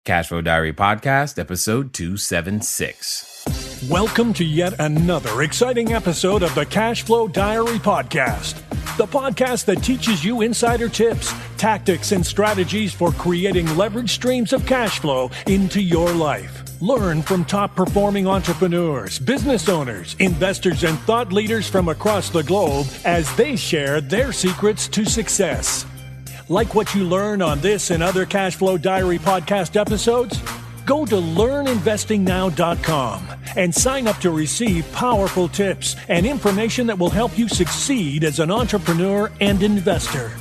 Cashflow Diary Podcast, episode 276. Welcome to yet another exciting episode of the Cashflow Diary Podcast, the podcast that teaches you insider tips, tactics, and strategies for creating leverage streams of cash flow into your life. Learn from top-performing entrepreneurs, business owners, investors, and thought leaders from across the globe as they share their secrets to success. Like what you learn on this and other Cashflow Diary podcast episodes? Go to learninvestingnow.com and sign up to receive powerful tips and information that will help you succeed as an entrepreneur and investor.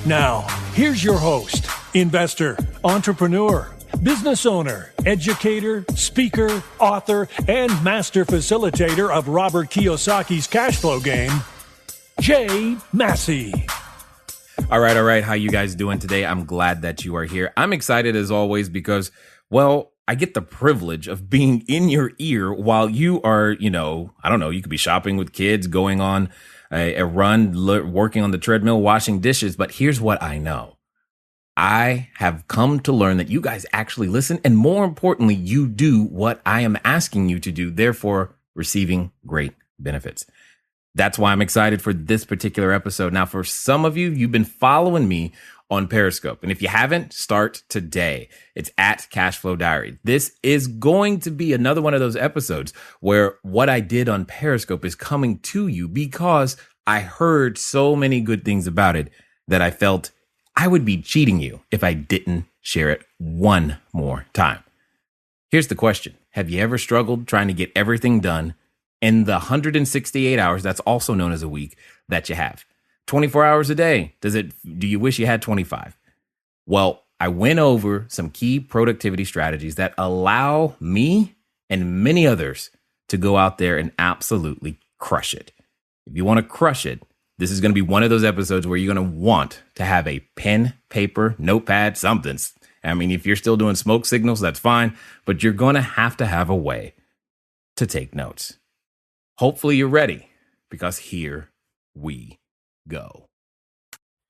Now, here's your host, investor, entrepreneur, business owner, educator, speaker, author, and master facilitator of Robert Kiyosaki's cash flow game, Jay Massey. All right. How you guys doing today? I'm glad that you are here. I'm excited as always because, well, I get the privilege of being in your ear while you are, you could be shopping with kids, going on a run, working on the treadmill, washing dishes. But here's what I know. I have come to learn that you guys actually listen, and more importantly, you do what I am asking you to do, therefore receiving great benefits. That's why I'm excited for this particular episode. Now, for some of you, you've been following me on Periscope. And if you haven't, start today. It's at Cashflow Diary. This is going to be another one of those episodes where what I did on Periscope is coming to you because I heard so many good things about it that I felt I would be cheating you if I didn't share it one more time. Here's the question. Have you ever struggled trying to get everything done in the 168 hours, that's also known as a week, that you have? 24 hours a day. Do you wish you had 25? Well, I went over some key productivity strategies that allow me and many others to go out there and absolutely crush it. If you want to crush it, this is going to be one of those episodes where you're going to want to have a pen, paper, notepad, something. I mean, if you're still doing smoke signals, that's fine, but you're going to have a way to take notes. Hopefully you're ready, because here we go.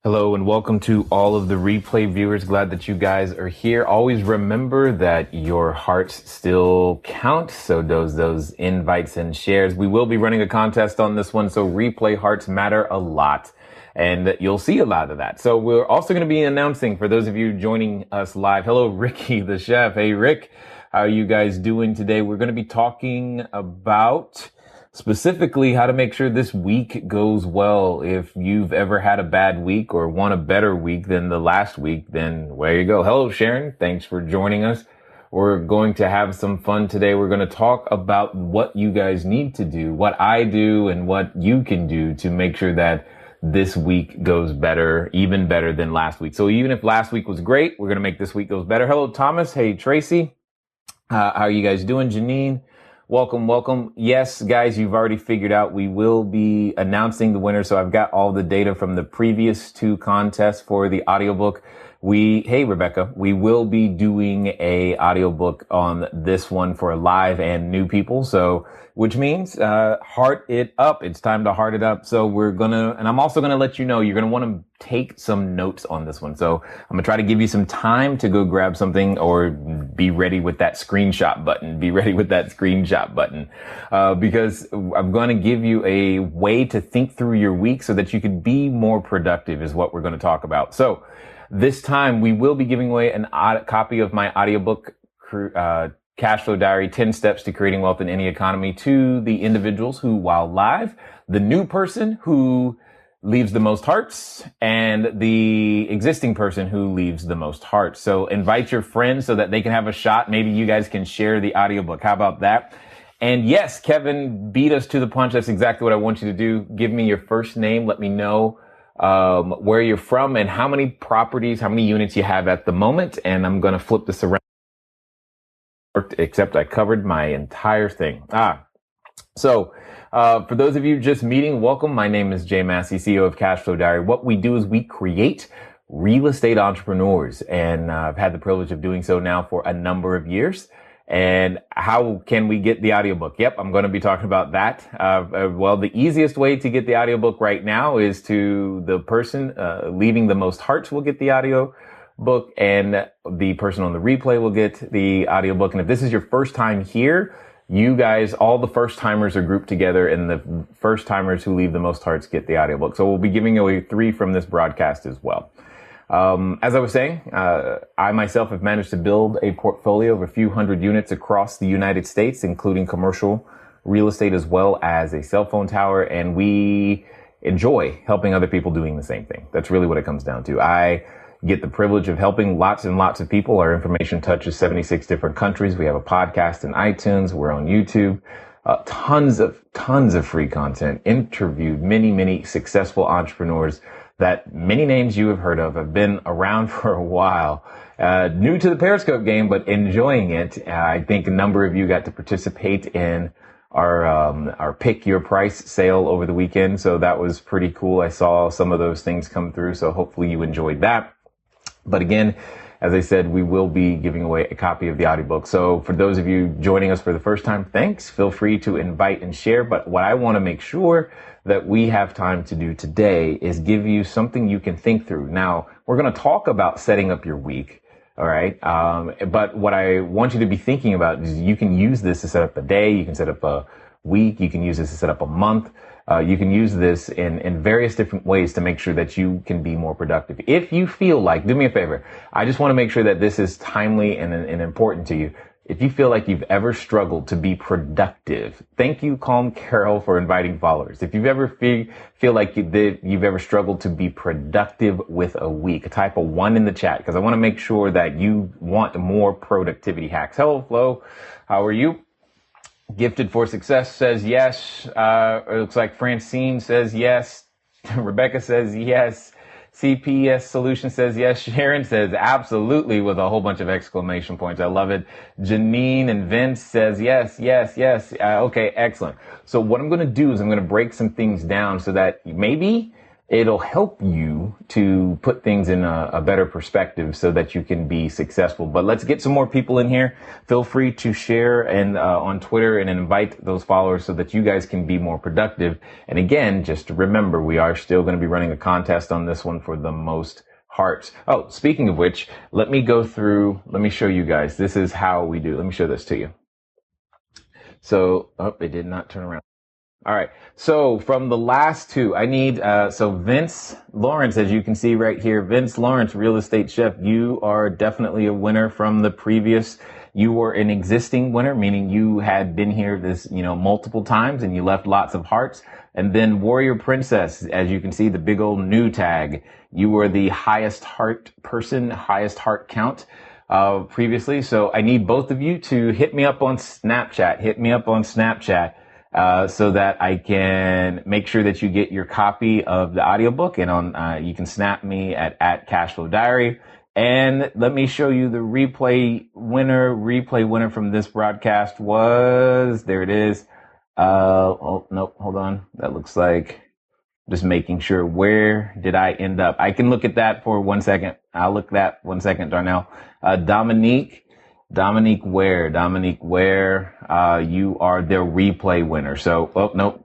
Hello and welcome to all of the replay viewers. Glad that you guys are here. Always remember that your hearts still count. So those invites and shares. We will be running a contest on this one. So replay hearts matter a lot. And you'll see a lot of that. So we're also going to be announcing, for those of you joining us live, hello, Ricky, the chef. Hey, Rick, how are you guys doing today? We're going to be talking about specifically how to make sure this week goes well. If you've ever had a bad week or want a better week than the last week, then there you go. Hello, Sharon. Thanks for joining us. We're going to have some fun today. We're going to talk about what you guys need to do, what I do, and what you can do to make sure that this week goes better, even better than last week. So even if last week was great, we're going to make this week goes better. Hello, Thomas. Hey, Tracy. How are you guys doing? Janine. Welcome. Yes, guys, you've already figured out we will be announcing the winner. So I've got all the data from the previous two contests for the audiobook. Hey, Rebecca, we will be doing a audiobook on this one for live and new people. So, which means, heart it up. It's time to heart it up. So and I'm also going to let you know, you're going to want to take some notes on this one. So I'm going to try to give you some time to go grab something or be ready with that screenshot button. Because I'm going to give you a way to think through your week so that you can be more productive is what we're going to talk about. So this time we will be giving away a copy of my audiobook, Cashflow Diary, 10 Steps to Creating Wealth in Any Economy, to the individuals who, while live, the new person who leaves the most hearts and the existing person who leaves the most hearts. So invite your friends so that they can have a shot. Maybe you guys can share the audiobook. How about that? And yes, Kevin beat us to the punch. That's exactly what I want you to do. Give me your first name. Let me know where you're from and how many properties, how many units you have at the moment. And I'm going to flip this around. Except I covered my entire thing. So for those of you just meeting, welcome. My name is Jay Massey, CEO of Cashflow Diary. What we do is we create real estate entrepreneurs, and I've had the privilege of doing so now for a number of years. And how can we get the audiobook? Yep, I'm going to be talking about that. Well, the easiest way to get the audiobook right now is to the person leaving the most hearts will get the audio. book, and the person on the replay will get the audiobook. And if this is your first time here, you guys, all the first timers are grouped together, and the first timers who leave the most hearts get the audiobook. So we'll be giving away 3 from this broadcast as well. As I was saying, I myself have managed to build a portfolio of a few hundred units across the United States, including commercial real estate as well as a cell phone tower. And we enjoy helping other people doing the same thing. That's really what it comes down to. I get the privilege of helping lots and lots of people. Our information touches 76 different countries. We have a podcast in iTunes. We're on YouTube. Tons of free content. Interviewed many successful entrepreneurs that many names you have heard of, have been around for a while, new to the Periscope game, but enjoying it. I think a number of you got to participate in our pick your price sale over the weekend. So that was pretty cool. I saw some of those things come through. So hopefully you enjoyed that. But again, as I said, we will be giving away a copy of the audiobook. So for those of you joining us for the first time, thanks. Feel free to invite and share. But what I want to make sure that we have time to do today is give you something you can think through. Now, we're going to talk about setting up your week. All right. But what I want you to be thinking about is you can use this to set up a day. You can set up a week. You can use this to set up a month. You can use this in various different ways to make sure that you can be more productive. If you feel like, do me a favor. I just want to make sure that this is timely and important to you. If you feel like you've ever struggled to be productive, thank you, Calm Carol, for inviting followers. If you've ever feel like you've ever struggled to be productive with a week, type a 1 in the chat, because I want to make sure that you want more productivity hacks. Hello, Flo. How are you? Gifted for Success says yes. It looks like Francine says yes. Rebecca says yes. CPS Solution says yes. Sharon says absolutely with a whole bunch of exclamation points. I love it. Janine and Vince says yes. Okay, excellent. So what I'm going to do is I'm going to break some things down so that maybe it'll help you to put things in a better perspective so that you can be successful. But let's get some more people in here. Feel free to share and on Twitter and invite those followers so that you guys can be more productive. And again, just remember, we are still going to be running a contest on this one for the most hearts. Oh, speaking of which, let me show you guys. This is how we do. Let me show this to you. So, it did not turn around. All right. So from the last 2, I need, so Vince Lawrence, as you can see right here, Vince Lawrence, Real Estate Chef, you are definitely a winner from the previous. You were an existing winner, meaning you had been here multiple times and you left lots of hearts. And then Warrior Princess, as you can see, the big old new tag, you were the highest heart person, highest heart count, previously. So I need both of you to hit me up on Snapchat, so that I can make sure that you get your copy of the audiobook, and you can snap me at Cashflow Diary. And let me show you the replay winner from this broadcast was, there it is. Oh, nope, hold on. That looks like, just making sure, where did I end up? I can look at that for 1 second. I'll look at that 1 second, Darnell. Dominique Ware, you are their replay winner. So, no,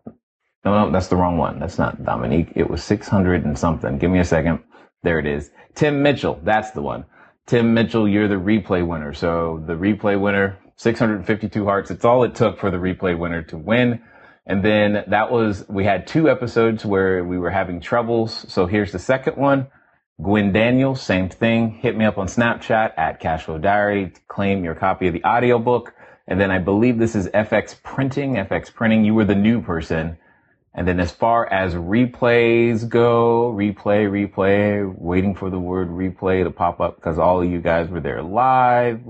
that's the wrong one. That's not Dominique. It was 600 and something. Give me a second. There it is. Tim Mitchell, that's the one. Tim Mitchell, you're the replay winner. So the replay winner, 652 hearts. It's all it took for the replay winner to win. And then we had 2 episodes where we were having troubles. So here's the second one. Gwen Daniels, same thing. Hit me up on Snapchat at Cashflow Diary to claim your copy of the audiobook. And then I believe this is FX Printing. You were the new person. And then as far as replays go, replay, waiting for the word replay to pop up because all of you guys were there live.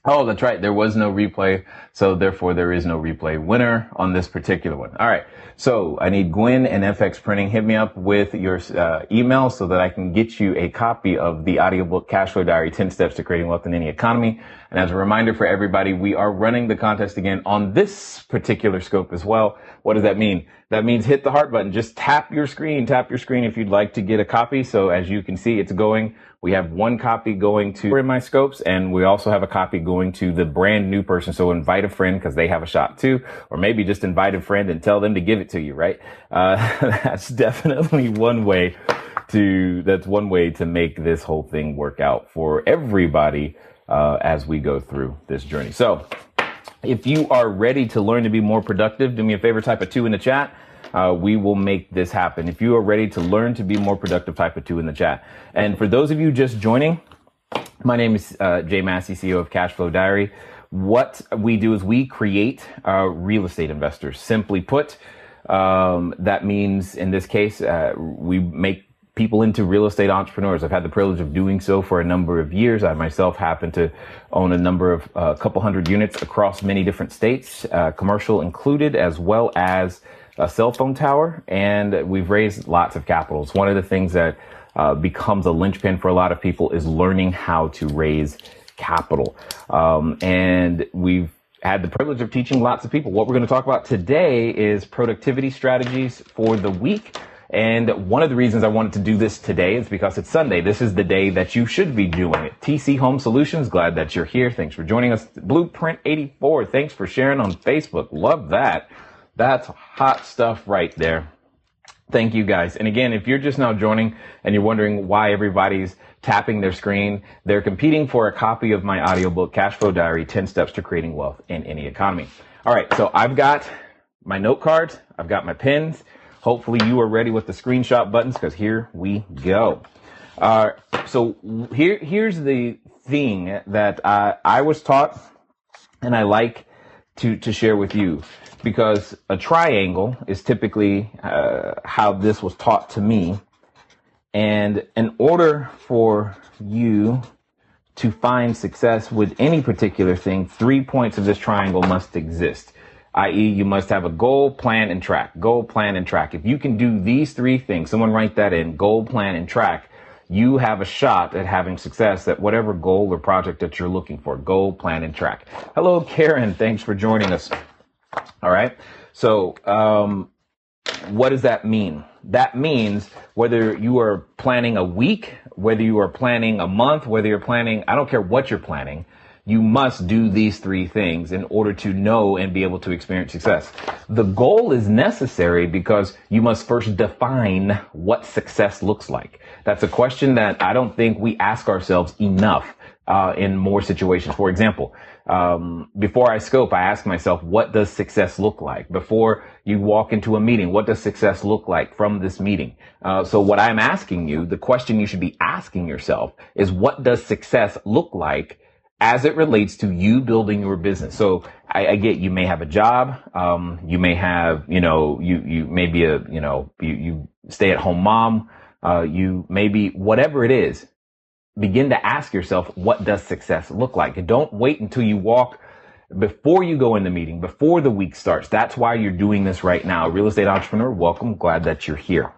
Oh, that's right. There was no replay. So therefore there is no replay winner on this particular one. All right. So I need Gwen and FX Printing. Hit me up with your email so that I can get you a copy of the audiobook Cashflow Diary, 10 Steps to Creating Wealth in Any Economy. And as a reminder for everybody, we are running the contest again on this particular scope as well. What does that mean? That means hit the heart button. Just tap your screen if you'd like to get a copy. So as you can see, it's going. We have 1 copy going to in my scopes, and we also have a copy going to the brand new person. So invite a friend because they have a shot too, or maybe just invite a friend and tell them to give it to you, right? That's definitely one way that's one way to make this whole thing work out for everybody as we go through this journey. So if you are ready to learn to be more productive, do me a favor, type a 2 in the chat. We will make this happen. If you are ready to learn to be more productive, type a 2 in the chat. And for those of you just joining, my name is Jay Massey, CEO of Cashflow Diary. What we do is we create real estate investors. Simply put, that means in this case, we make people into real estate entrepreneurs. I've had the privilege of doing so for a number of years. I myself happen to own a number of a couple hundred units across many different states, commercial included, as well as a cell phone tower. And we've raised lots of capital. It's one of the things that becomes a linchpin for a lot of people is learning how to raise capital. And we've had the privilege of teaching lots of people. What we're going to talk about today is productivity strategies for the week. And one of the reasons I wanted to do this today is because it's Sunday. This is the day that you should be doing it. TC Home Solutions, glad that you're here. Thanks for joining us. Blueprint 84, thanks for sharing on Facebook. Love that. That's hot stuff right there. Thank you guys. And again, if you're just now joining and you're wondering why everybody's tapping their screen, they're competing for a copy of my audiobook, Cashflow Diary, 10 Steps to Creating Wealth in Any Economy. All right, so I've got my note cards, I've got my pens. Hopefully you are ready with the screenshot buttons because here we go. So here's the thing that I was taught and I like to share with you, because a triangle is typically how this was taught to me. And in order for you to find success with any particular thing, 3 points of this triangle must exist, i.e. you must have a goal, plan, and track. Goal, plan, and track. If you can do these 3 things, someone write that in, goal, plan, and track, you have a shot at having success at whatever goal or project that you're looking for. Goal, plan, and track. Hello, Karen. Thanks for joining us. All right. So what does that mean? That means whether you are planning a week, whether you are planning a month, whether you're planning, I don't care what you're planning, you must do these 3 things in order to know and be able to experience success. The goal is necessary because you must first define what success looks like. That's a question that I don't think we ask ourselves enough in more situations. For example, before I scope, I ask myself, what does success look like? Before you walk into a meeting, what does success look like from this meeting? So what I'm asking you, the question you should be asking yourself is, what does success look like as it relates to you building your business? So I get, you may have a job. You may have, you may be you stay at home mom. You may be whatever it is. Begin to ask yourself, what does success look like? And don't wait until you walk before you go in the meeting, before the week starts. That's why you're doing this right now. Real estate entrepreneur, welcome. Glad that you're here.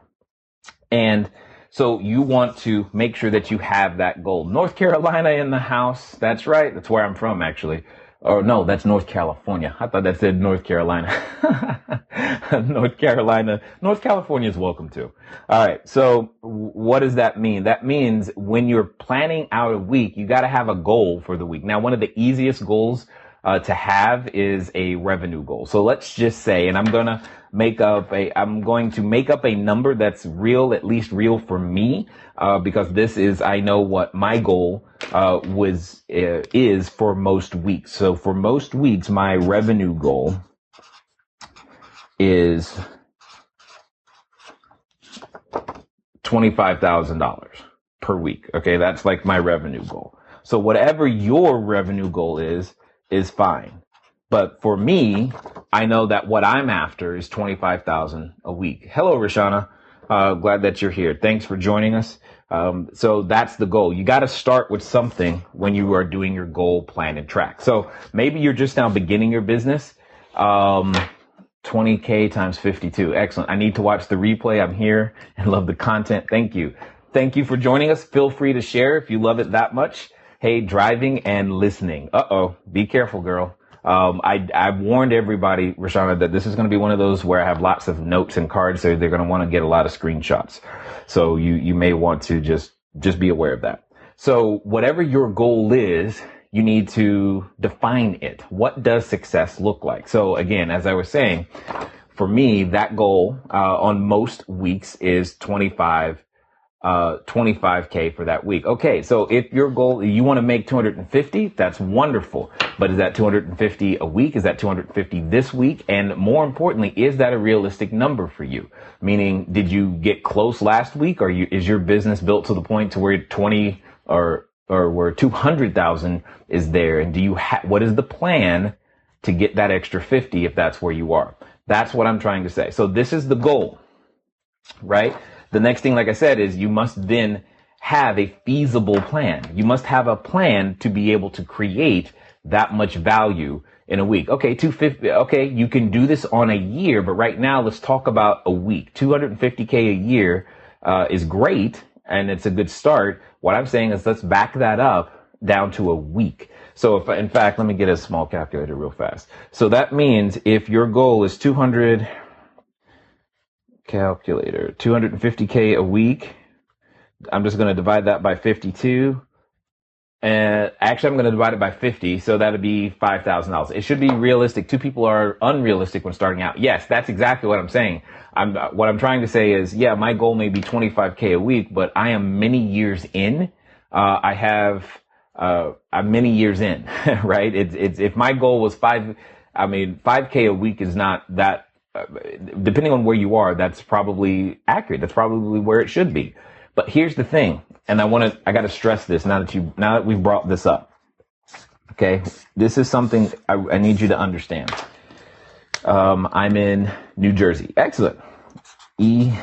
And so you want to make sure that you have that goal. North Carolina in the house. That's right. That's where I'm from, actually. Or no, that's North California. I thought that said North Carolina. North Carolina. North California is welcome too. All right. So what does that mean? That means when you're planning out a week, you got to have a goal for the week. Now, one of the easiest goals to have is a revenue goal. So let's just say, and I'm going to make up a number that's real, at least real for me, because this is, I know what my goal is for most weeks. So for most weeks, my revenue goal is $25,000 per week. Okay. That's like my revenue goal. So whatever your revenue goal is fine. But for me, I know that what I'm after is $25,000 a week. Hello, Rashana. Glad that you're here. Thanks for joining us. So that's the goal. You got to start with something when you are doing your goal, plan, and track. So maybe you're just now beginning your business. 20K times 52. Excellent. I need to watch the replay. I'm here and love the content. Thank you. Thank you for joining us. Feel free to share if you love it that much. Hey, driving and listening. Be careful, girl. I've warned everybody, Rashana, that this is going to be one of those where I have lots of notes and cards, so they're going to want to get a lot of screenshots. So you may want to just be aware of that. So whatever your goal is, you need to define it. What does success look like? So again, as I was saying, for me, that goal on most weeks is $25,000 25K for that week. Okay, so if your goal, you want to make 250, that's wonderful. But is that 250 a week? Is that 250 this week? And more importantly, is that a realistic number for you? Meaning, did you get close last week? Or is your business built to the point to where 20 or where 200,000 is there? And what is the plan to get that extra 50 if that's where you are? That's what I'm trying to say. So this is the goal, right? The next thing, like I said, is you must then have a feasible plan. You must have a plan to be able to create that much value in a week. Okay, 250. Okay, you can do this on a year, but right now let's talk about a week. 250K a year is great, and it's a good start. What I'm saying is let's back that up down to a week. So if, in fact, let me get a small calculator real fast. So that means if your goal is 250K a week, I'm just going to divide that by 52. And actually, I'm going to divide it by 50. So that'd be $5,000. It should be realistic. Two people are unrealistic when starting out. Yes, that's exactly what I'm saying. What I'm trying to say is, yeah, my goal may be 25K a week, but I am many years in. I'm many years in, right? If my goal was 5K a week is not that, depending on where you are, that's probably accurate. That's probably where it should be. But here's the thing, and I got to stress this now that we've brought this up. Okay, this is something I need you to understand. I'm in New Jersey. Excellent. ESBI.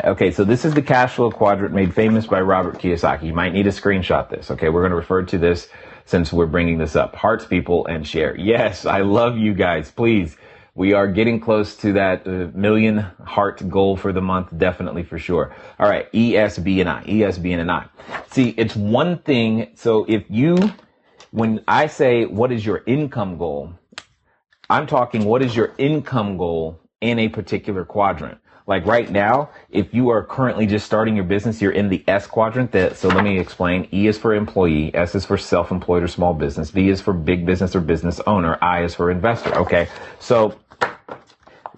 Okay, so this is the cash flow quadrant made famous by Robert Kiyosaki. You might need to screenshot this. Okay, we're going to refer to this since we're bringing this up. Hearts, people, and share. Yes, I love you guys. Please. We are getting close to that million heart goal for the month. Definitely, for sure. All right. ESBNI. See, it's one thing. So when I say, what is your income goal? I'm talking, what is your income goal in a particular quadrant? Like right now, if you are currently just starting your business, you're in the S quadrant. So let me explain. E is for employee. S is for self-employed or small business. B is for big business or business owner. I is for investor. Okay. So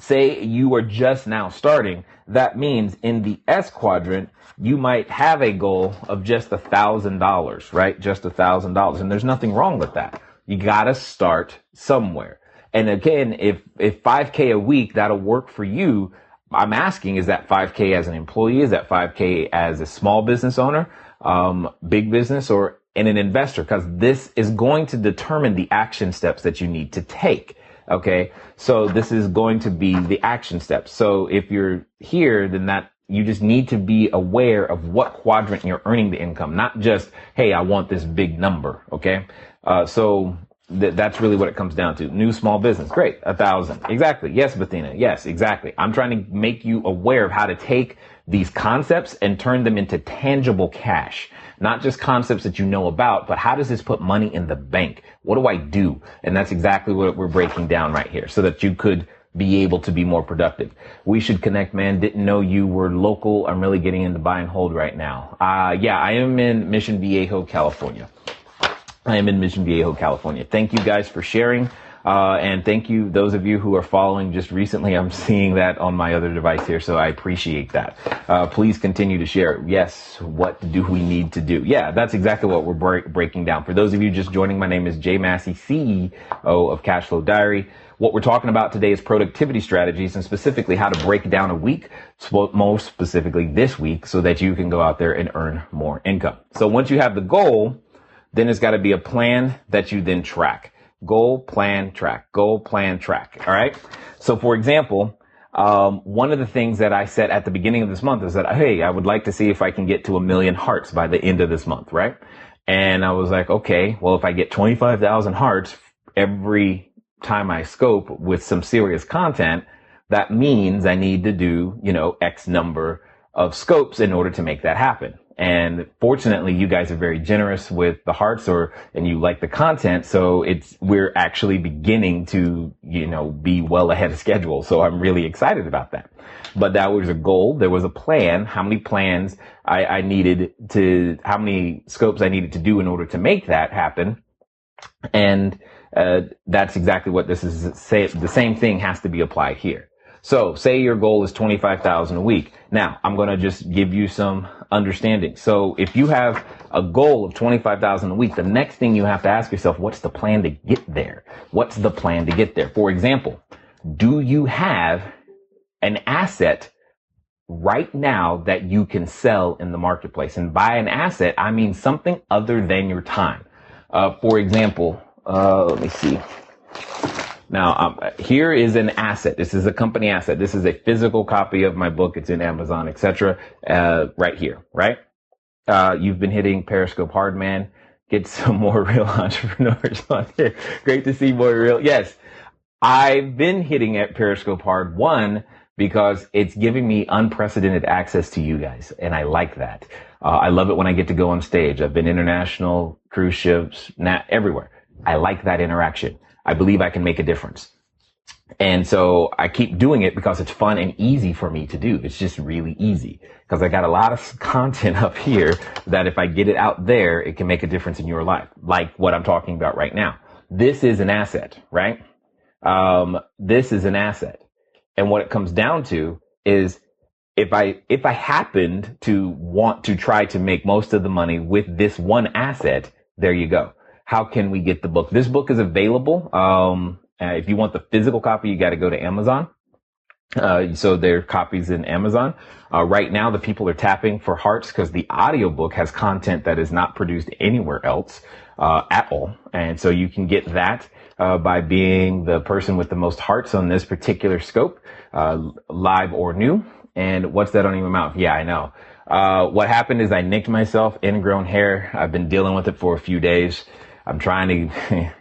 say you are just now starting. That means in the S quadrant, you might have a goal of just $1,000, right? Just $1,000. And there's nothing wrong with that. You got to start somewhere. And again, if 5K a week, that'll work for you. I'm asking, is that 5K as an employee? Is that 5K as a small business owner, big business, or in an investor? Because this is going to determine the action steps that you need to take. Okay. So this is going to be the action steps. So if you're here, then you just need to be aware of what quadrant you're earning the income, not just, hey, I want this big number. Okay. That's really what it comes down to. New small business. Great. 1,000. Exactly. Yes, Bethina. Yes, exactly. I'm trying to make you aware of how to take these concepts and turn them into tangible cash. Not just concepts that you know about, but how does this put money in the bank? What do I do? And that's exactly what we're breaking down right here so that you could be able to be more productive. We should connect, man. Didn't know you were local. I'm really getting into buy and hold right now. Yeah, I am in Mission Viejo, California. Thank you guys for sharing. And thank you, those of you who are following just recently. I'm seeing that on my other device here, so I appreciate that. Please continue to share. Yes, what do we need to do? Yeah, that's exactly what we're breaking down. For those of you just joining, my name is Jay Massey, CEO of Cashflow Diary. What we're talking about today is productivity strategies, and specifically how to break down a week, most specifically this week, so that you can go out there and earn more income. So once you have the goal, then it's got to be a plan that you then track. Goal, plan, track. Goal, plan, track. All right. So for example, one of the things that I said at the beginning of this month is that, hey, I would like to see if I can get to 1 million hearts by the end of this month. Right. And I was like, okay, well, if I get 25,000 hearts every time I scope with some serious content, that means I need to do, X number of scopes in order to make that happen. And fortunately, you guys are very generous with the hearts and you like the content. So we're actually beginning to, be well ahead of schedule. So I'm really excited about that. But that was a goal. There was a plan, how many plans how many scopes I needed to do in order to make that happen. And, that's exactly what this is. The same thing has to be applied here. So say your goal is 25,000 a week. Now I'm going to just give you some understanding. So if you have a goal of 25,000 a week, the next thing you have to ask yourself, what's the plan to get there? What's the plan to get there? For example, do you have an asset right now that you can sell in the marketplace? And by an asset, I mean something other than your time. For example, let me see. Now, here is an asset. This is a company asset. This is a physical copy of my book. It's in Amazon, etc. Right here, right? You've been hitting Periscope hard, man. Get some more real entrepreneurs on here. Great to see more real. Yes, I've been hitting at Periscope hard. One, because it's giving me unprecedented access to you guys, and I like that. I love it when I get to go on stage. I've been international, cruise ships, everywhere. I like that interaction. I believe I can make a difference. And so I keep doing it because it's fun and easy for me to do. It's just really easy because I got a lot of content up here that if I get it out there, it can make a difference in your life. Like what I'm talking about right now. This is an asset, right? This is an asset. And what it comes down to is if I happened to want to try to make most of the money with this one asset, there you go. How can we get the book? This book is available. If you want the physical copy, you got to go to Amazon. So there are copies in Amazon. Right now, the people are tapping for hearts because the audiobook has content that is not produced anywhere else at all. And so you can get that by being the person with the most hearts on this particular scope, live or new. And what's that on your mouth? Yeah, I know. What happened is I nicked myself, ingrown hair. I've been dealing with it for a few days. I'm trying to,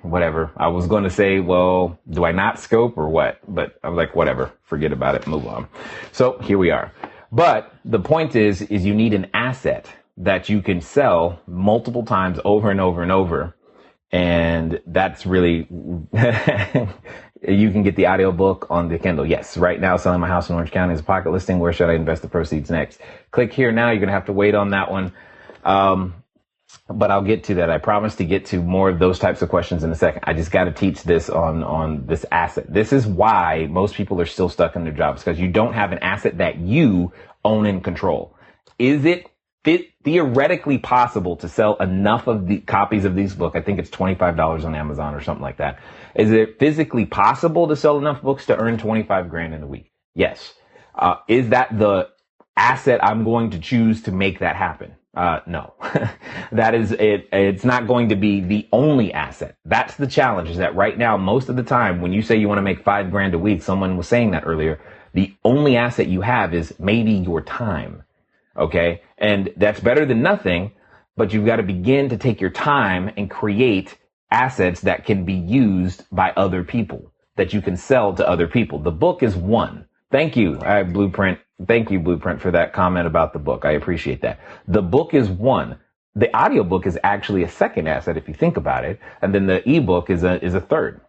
whatever. I was going to say, well, do I not scope or what? But I'm like, whatever, forget about it, move on. So here we are. But the point is you need an asset that you can sell multiple times over and over and over. And that's really, you can get the audiobook on the Kindle. Yes, right now selling my house in Orange County is a pocket listing. Where should I invest the proceeds next? Click here now. You're going to have to wait on that one. But I'll get to that. I promise to get to more of those types of questions in a second. I just got to teach this on this asset. This is why most people are still stuck in their jobs, because you don't have an asset that you own and control. Is it theoretically possible to sell enough of the copies of these books? I think it's $25 on Amazon or something like that. Is it physically possible to sell enough books to earn 25 grand in a week? Yes. Is that the asset I'm going to choose to make that happen? No, that is it. It's not going to be the only asset. That's the challenge, is that right now, most of the time when you say you want to make 5 grand a week, someone was saying that earlier, the only asset you have is maybe your time. Okay. And that's better than nothing, but you've got to begin to take your time and create assets that can be used by other people, that you can sell to other people. The book is one. Thank you, Blueprint. Thank you, Blueprint, for that comment about the book. I appreciate that. The book is one. The audiobook is actually a second asset, if you think about it. And then the ebook is a third.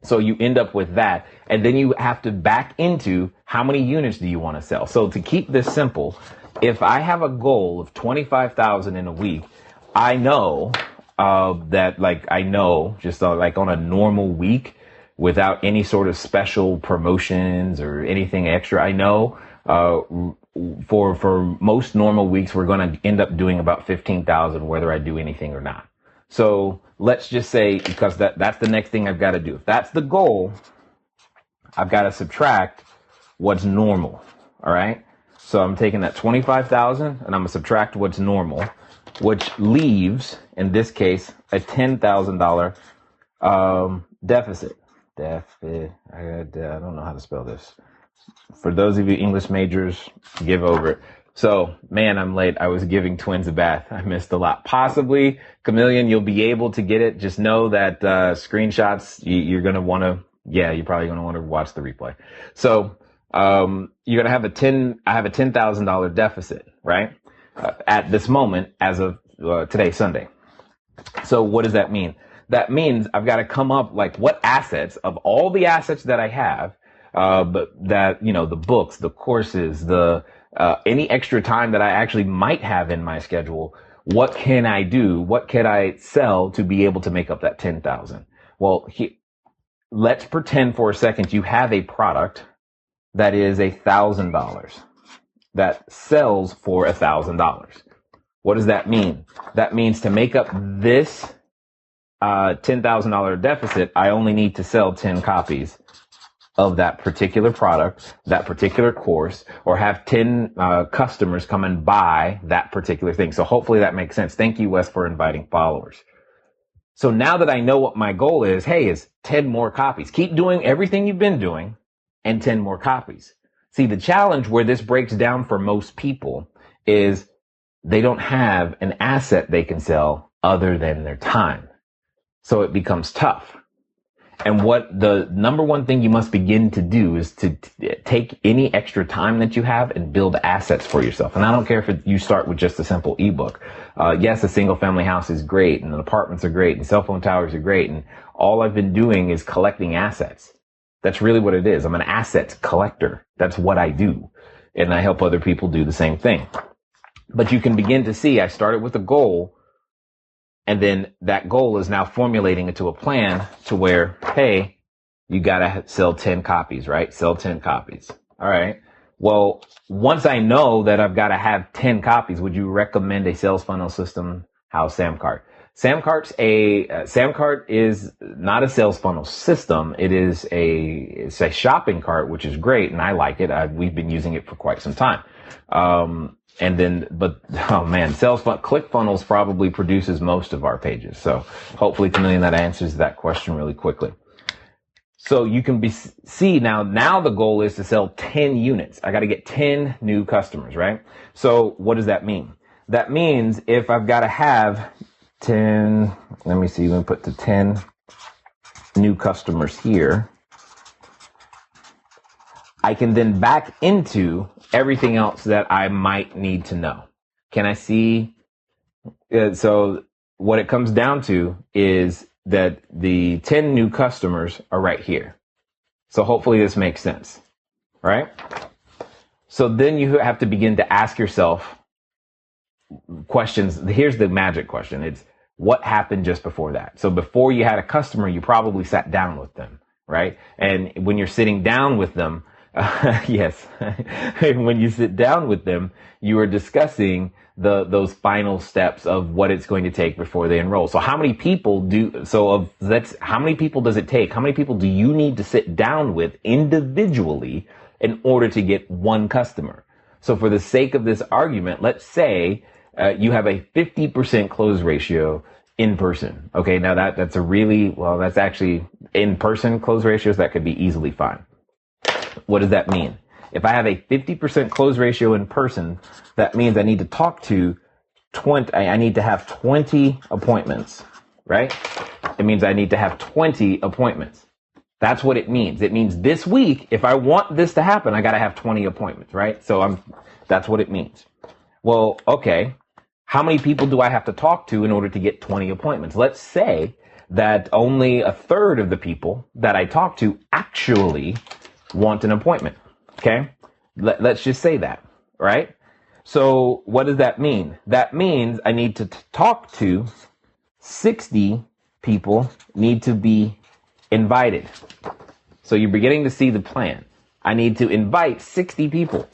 So you end up with that. And then you have to back into how many units do you want to sell? So to keep this simple, if I have a goal of 25,000 in a week, I know just like on a normal week, without any sort of special promotions or anything extra, I know for most normal weeks, we're going to end up doing about 15,000, whether I do anything or not. So let's just say, because that's the next thing I've got to do. If that's the goal, I've got to subtract what's normal. All right. So I'm taking that 25,000 and I'm going to subtract what's normal, which leaves, in this case, a $10,000 deficit. I don't know how to spell this. For those of you English majors, give over it. So, man, I'm late. I was giving twins a bath. I missed a lot. Possibly, Chameleon, you'll be able to get it. Just know that screenshots, you're going to want to, you're probably going to want to watch the replay. So, you're going to have I have a $10,000 deficit, right? At this moment, as of today, Sunday. So what does that mean? That means I've got to come up, like, what assets of all the assets that I have, but that, the books, the courses, any extra time that I actually might have in my schedule, what can I do? What can I sell to be able to make up that 10,000? Well, let's pretend for a second you have a product that is $1,000 that sells for $1,000. What does that mean? That means to make up this $10,000 deficit, I only need to sell 10 copies of that particular product, that particular course, or have 10 customers come and buy that particular thing. So hopefully that makes sense. Thank you, Wes, for inviting followers. So now that I know what my goal is, hey, is 10 more copies. Keep doing everything you've been doing and 10 more copies. See, the challenge where this breaks down for most people is they don't have an asset they can sell other than their time. So it becomes tough. And what the number one thing you must begin to do is to take any extra time that you have and build assets for yourself. And I don't care if you start with just a simple ebook. Yes, a single family house is great, and the apartments are great, and cell phone towers are great. And all I've been doing is collecting assets. That's really what it is. I'm an asset collector. That's what I do. And I help other people do the same thing. But you can begin to see I started with a goal. And then that goal is now formulating into a plan to where, hey, you got to sell 10 copies, right? Sell 10 copies. All right. Well, once I know that I've got to have 10 copies, would you recommend a sales funnel system? How's Samcart? Samcart is not a sales funnel system. It's a shopping cart, which is great. And I like it. We've been using it for quite some time. ClickFunnels probably produces most of our pages. So hopefully, Chameleon, that answers that question really quickly. So you can see now the goal is to sell 10 units. I got to get 10 new customers, right? So what does that mean? That means if I've got to have 10, let me put the 10 new customers here. I can then back into everything else that I might need to know. Can I see? So what it comes down to is that the 10 new customers are right here. So hopefully this makes sense, right? So then you have to begin to ask yourself questions. Here's the magic question. It's what happened just before that? So before you had a customer, you probably sat down with them, right? And when you're sitting down with them, yes. When you sit down with them, you are discussing those final steps of what it's going to take before they enroll. So how many people how many people does it take? How many people do you need to sit down with individually in order to get one customer? So for the sake of this argument, let's say you have a 50% close ratio in person. Okay. Now that's actually in person close ratios that could be easily fine. What does that mean? If I have a 50% close ratio in person, that means I need to talk to 20, I need to have 20 appointments, right? It means I need to have 20 appointments. That's what it means. It means this week, if I want this to happen, I got to have 20 appointments, right? So that's what it means. Well, okay. How many people do I have to talk to in order to get 20 appointments? Let's say that only a third of the people that I talk to actually want an appointment. Okay. Let's just say that, right? So what does that mean? That means I need to talk to 60 people need to be invited. So you're beginning to see the plan. I need to invite 60 people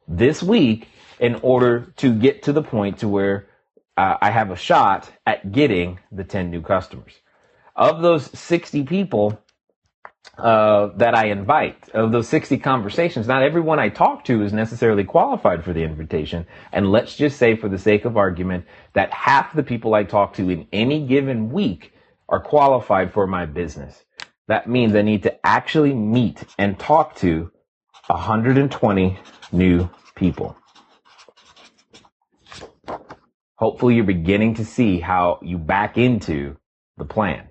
this week in order to get to the point to where I have a shot at getting the 10 new customers. Of those 60 people that I invite, of those 60 conversations, not everyone I talk to is necessarily qualified for the invitation. And let's just say, for the sake of argument, that half the people I talk to in any given week are qualified for my business. That means I need to actually meet and talk to 120 new people. Hopefully you're beginning to see how you back into the plan.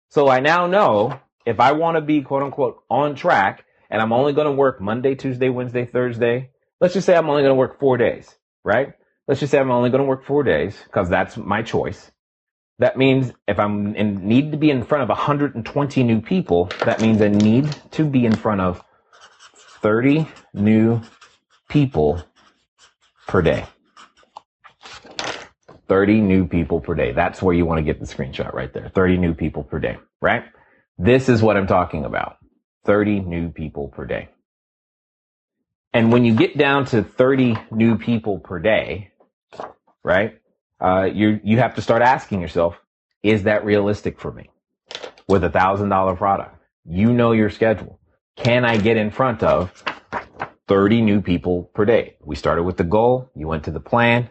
So I now know if I want to be, quote unquote, on track, and I'm only going to work Monday, Tuesday, Wednesday, Thursday, let's just say I'm only going to work 4 days, right? Let's just say I'm only going to work 4 days because that's my choice. That means if need to be in front of 120 new people, that means I need to be in front of 30 new people per day. 30 new people per day. That's where you want to get the screenshot right there. 30 new people per day, right? This is what I'm talking about. 30 new people per day. And when you get down to 30 new people per day, right, you have to start asking yourself, is that realistic for me? With $1,000 product, you know your schedule. Can I get in front of 30 new people per day? We started with the goal. You went to the plan.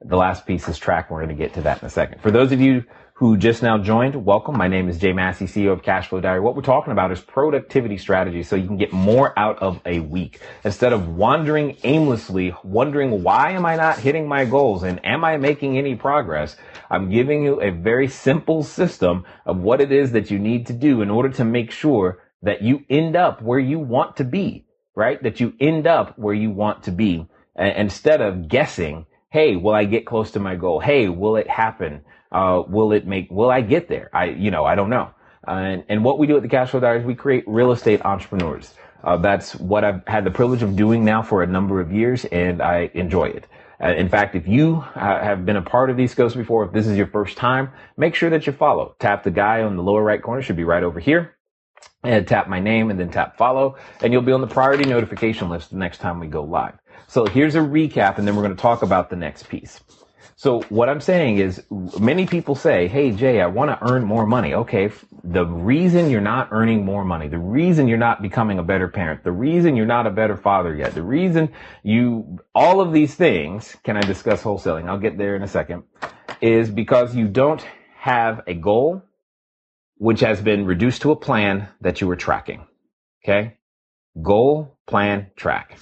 The last piece is track. We're going to get to that in a second. For those of you who just now joined, welcome. My name is Jay Massey, CEO of Cashflow Diary. What we're talking about is productivity strategy so you can get more out of a week. Instead of wandering aimlessly, wondering why am I not hitting my goals and am I making any progress? I'm giving you a very simple system of what it is that you need to do in order to make sure that you end up where you want to be, right? That you end up where you want to be instead of guessing, hey, will I get close to my goal? Hey, will it happen? Will I get there? I don't know. And what we do at the Cashflow Diary is we create real estate entrepreneurs. That's what I've had the privilege of doing now for a number of years, and I enjoy it. In fact, if you have been a part of these scopes before, if this is your first time, make sure that you follow. Tap the guy on the lower right corner, should be right over here. And tap my name and then tap follow, and you'll be on the priority notification list the next time we go live. So here's a recap, and then we're going to talk about the next piece. So what I'm saying is many people say, hey, Jay, I want to earn more money. Okay. The reason you're not earning more money, the reason you're not becoming a better parent, the reason you're not a better father yet, the reason all of these things, can I discuss wholesaling? I'll get there in a second, is because you don't have a goal, which has been reduced to a plan that you were tracking. Okay. Goal, plan, track.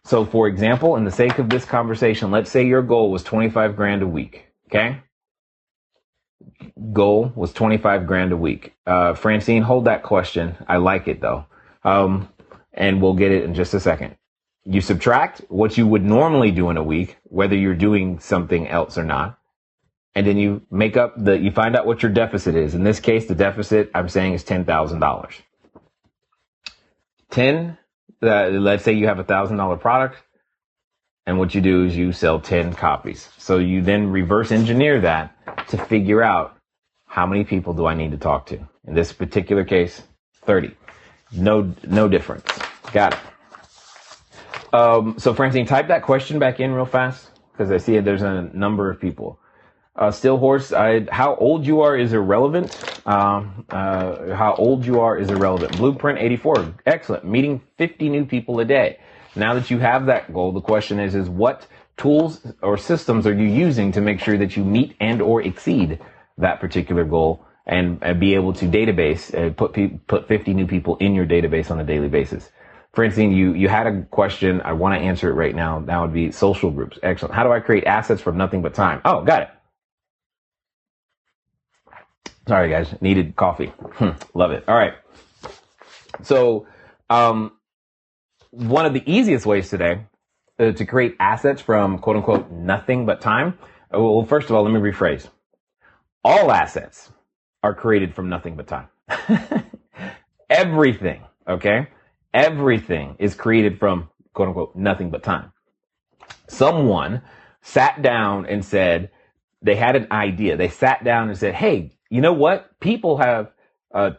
So for example, in the sake of this conversation, let's say your goal was 25 grand a week. Okay. Goal was 25 grand a week. Francine, hold that question. I like it though. And we'll get it in just a second. You subtract what you would normally do in a week, whether you're doing something else or not. And then you you find out what your deficit is. In this case, the deficit I'm saying is $10,000. Let's say you have $1,000 product, and what you do is you sell 10 copies. So you then reverse engineer that to figure out how many people do I need to talk to. In this particular case, 30. No difference. Got it. So Francine, type that question back in real fast because I see there's a number of people. Still horse, how old you are is irrelevant. How old you are is irrelevant. Blueprint 84, excellent. Meeting 50 new people a day. Now that you have that goal, the question is what tools or systems are you using to make sure that you meet and or exceed that particular goal and be able to database, put 50 new people in your database on a daily basis. Francine, you had a question. I want to answer it right now. That would be social groups. Excellent. How do I create assets from nothing but time? Oh, got it. Sorry, guys. Needed coffee. Love it. All right. So, one of the easiest ways today to create assets from quote unquote nothing but time. Well, first of all, let me rephrase. All assets are created from nothing but time. Everything. Okay. Everything is created from quote unquote nothing but time. Someone sat down and said they had an idea. They sat down and said, hey, you know what? People have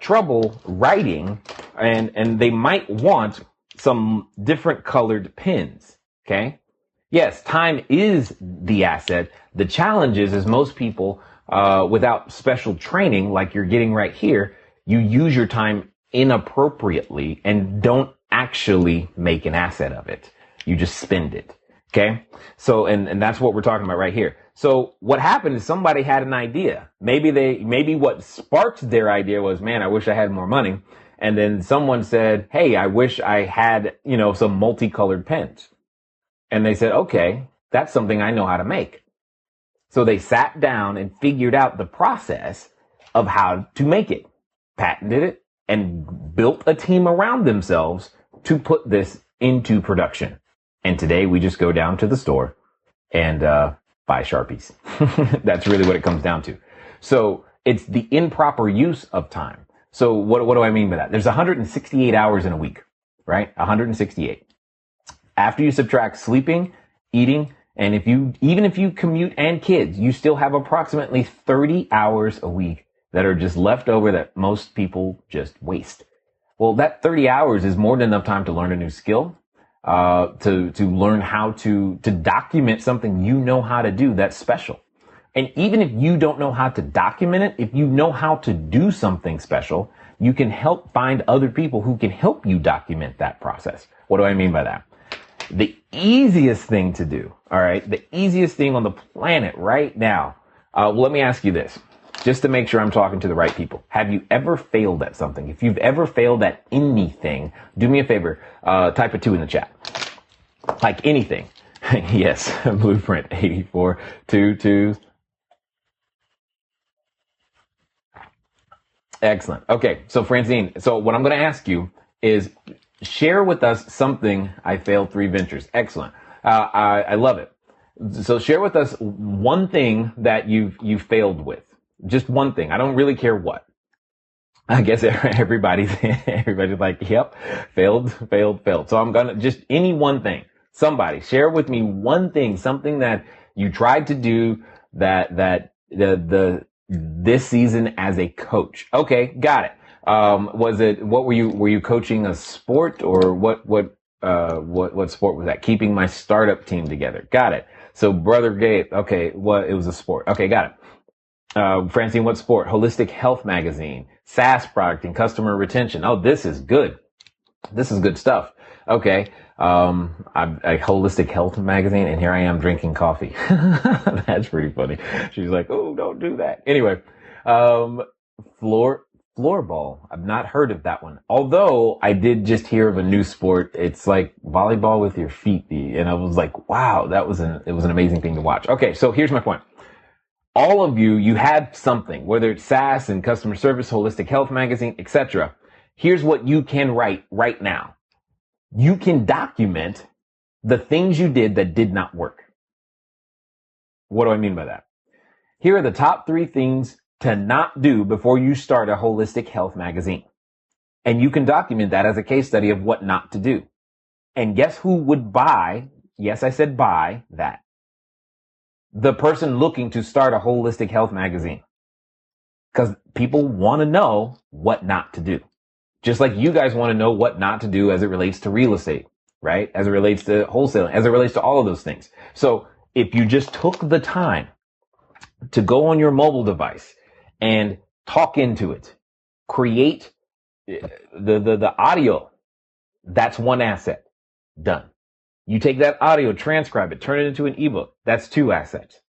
trouble writing and they might want some different colored pens. Okay. Yes, time is the asset. The challenge is most people, without special training, like you're getting right here, you use your time inappropriately and don't actually make an asset of it. You just spend it. Okay. So, and that's what we're talking about right here. So what happened is somebody had an idea. Maybe what sparked their idea was, man, I wish I had more money. And then someone said, hey, I wish I had, some multicolored pens. And they said, okay, that's something I know how to make. So they sat down and figured out the process of how to make it, patented it, and built a team around themselves to put this into production. And today we just go down to the store and buy Sharpies. That's really what it comes down to. So it's the improper use of time. So what do I mean by that? There's 168 hours in a week, right? 168. After you subtract sleeping, eating, and even if you commute and kids, you still have approximately 30 hours a week that are just left over that most people just waste. Well, that 30 hours is more than enough time to learn a new skill, to learn how to document something you know how to do that's special. And even if you don't know how to document it, if you know how to do something special, you can help find other people who can help you document that process. What do I mean by that? The easiest thing to do, all right, the easiest thing on the planet right now. Let me ask you this, just to make sure I'm talking to the right people. Have you ever failed at something? If you've ever failed at anything, do me a favor, type a 2 in the chat. Like anything. Yes, Blueprint 84, 2. Excellent. Okay, so Francine, so what I'm going to ask you is share with us something. I failed 3 ventures. Excellent. I love it. So share with us one thing that you failed with. Just one thing. I don't really care what. I guess everybody's like, yep, failed. So I'm gonna just any one thing. Somebody share with me one thing, something that you tried to do that this season as a coach. Okay, got it. What were you coaching a sport, or what sport was that? Keeping my startup team together. Got it. So Brother Gabe, okay, it was a sport. Okay, got it. Francine, what sport? Holistic Health Magazine, SaaS product and customer retention. Oh, this is good. This is good stuff. Okay. I'm a Holistic Health Magazine, and here I am drinking coffee. That's pretty funny. She's like, oh, don't do that. Anyway, floorball. I've not heard of that one. Although I did just hear of a new sport. It's like volleyball with your feet. And I was like, wow, it was an amazing thing to watch. Okay. So here's my point. All of you had something, whether it's SaaS and customer service, Holistic Health Magazine, etc. Here's what you can write right now. You can document the things you did that did not work. What do I mean by that? Here are the top 3 things to not do before you start a Holistic Health Magazine. And you can document that as a case study of what not to do. And guess who would buy? Yes, I said buy that. The person looking to start a Holistic Health Magazine. Because people want to know what not to do. Just like you guys want to know what not to do as it relates to real estate, right? As it relates to wholesaling, as it relates to all of those things. So if you just took the time to go on your mobile device and talk into it, create the audio, that's one asset. Done. You take that audio, transcribe it, turn it into an ebook. That's 2 assets.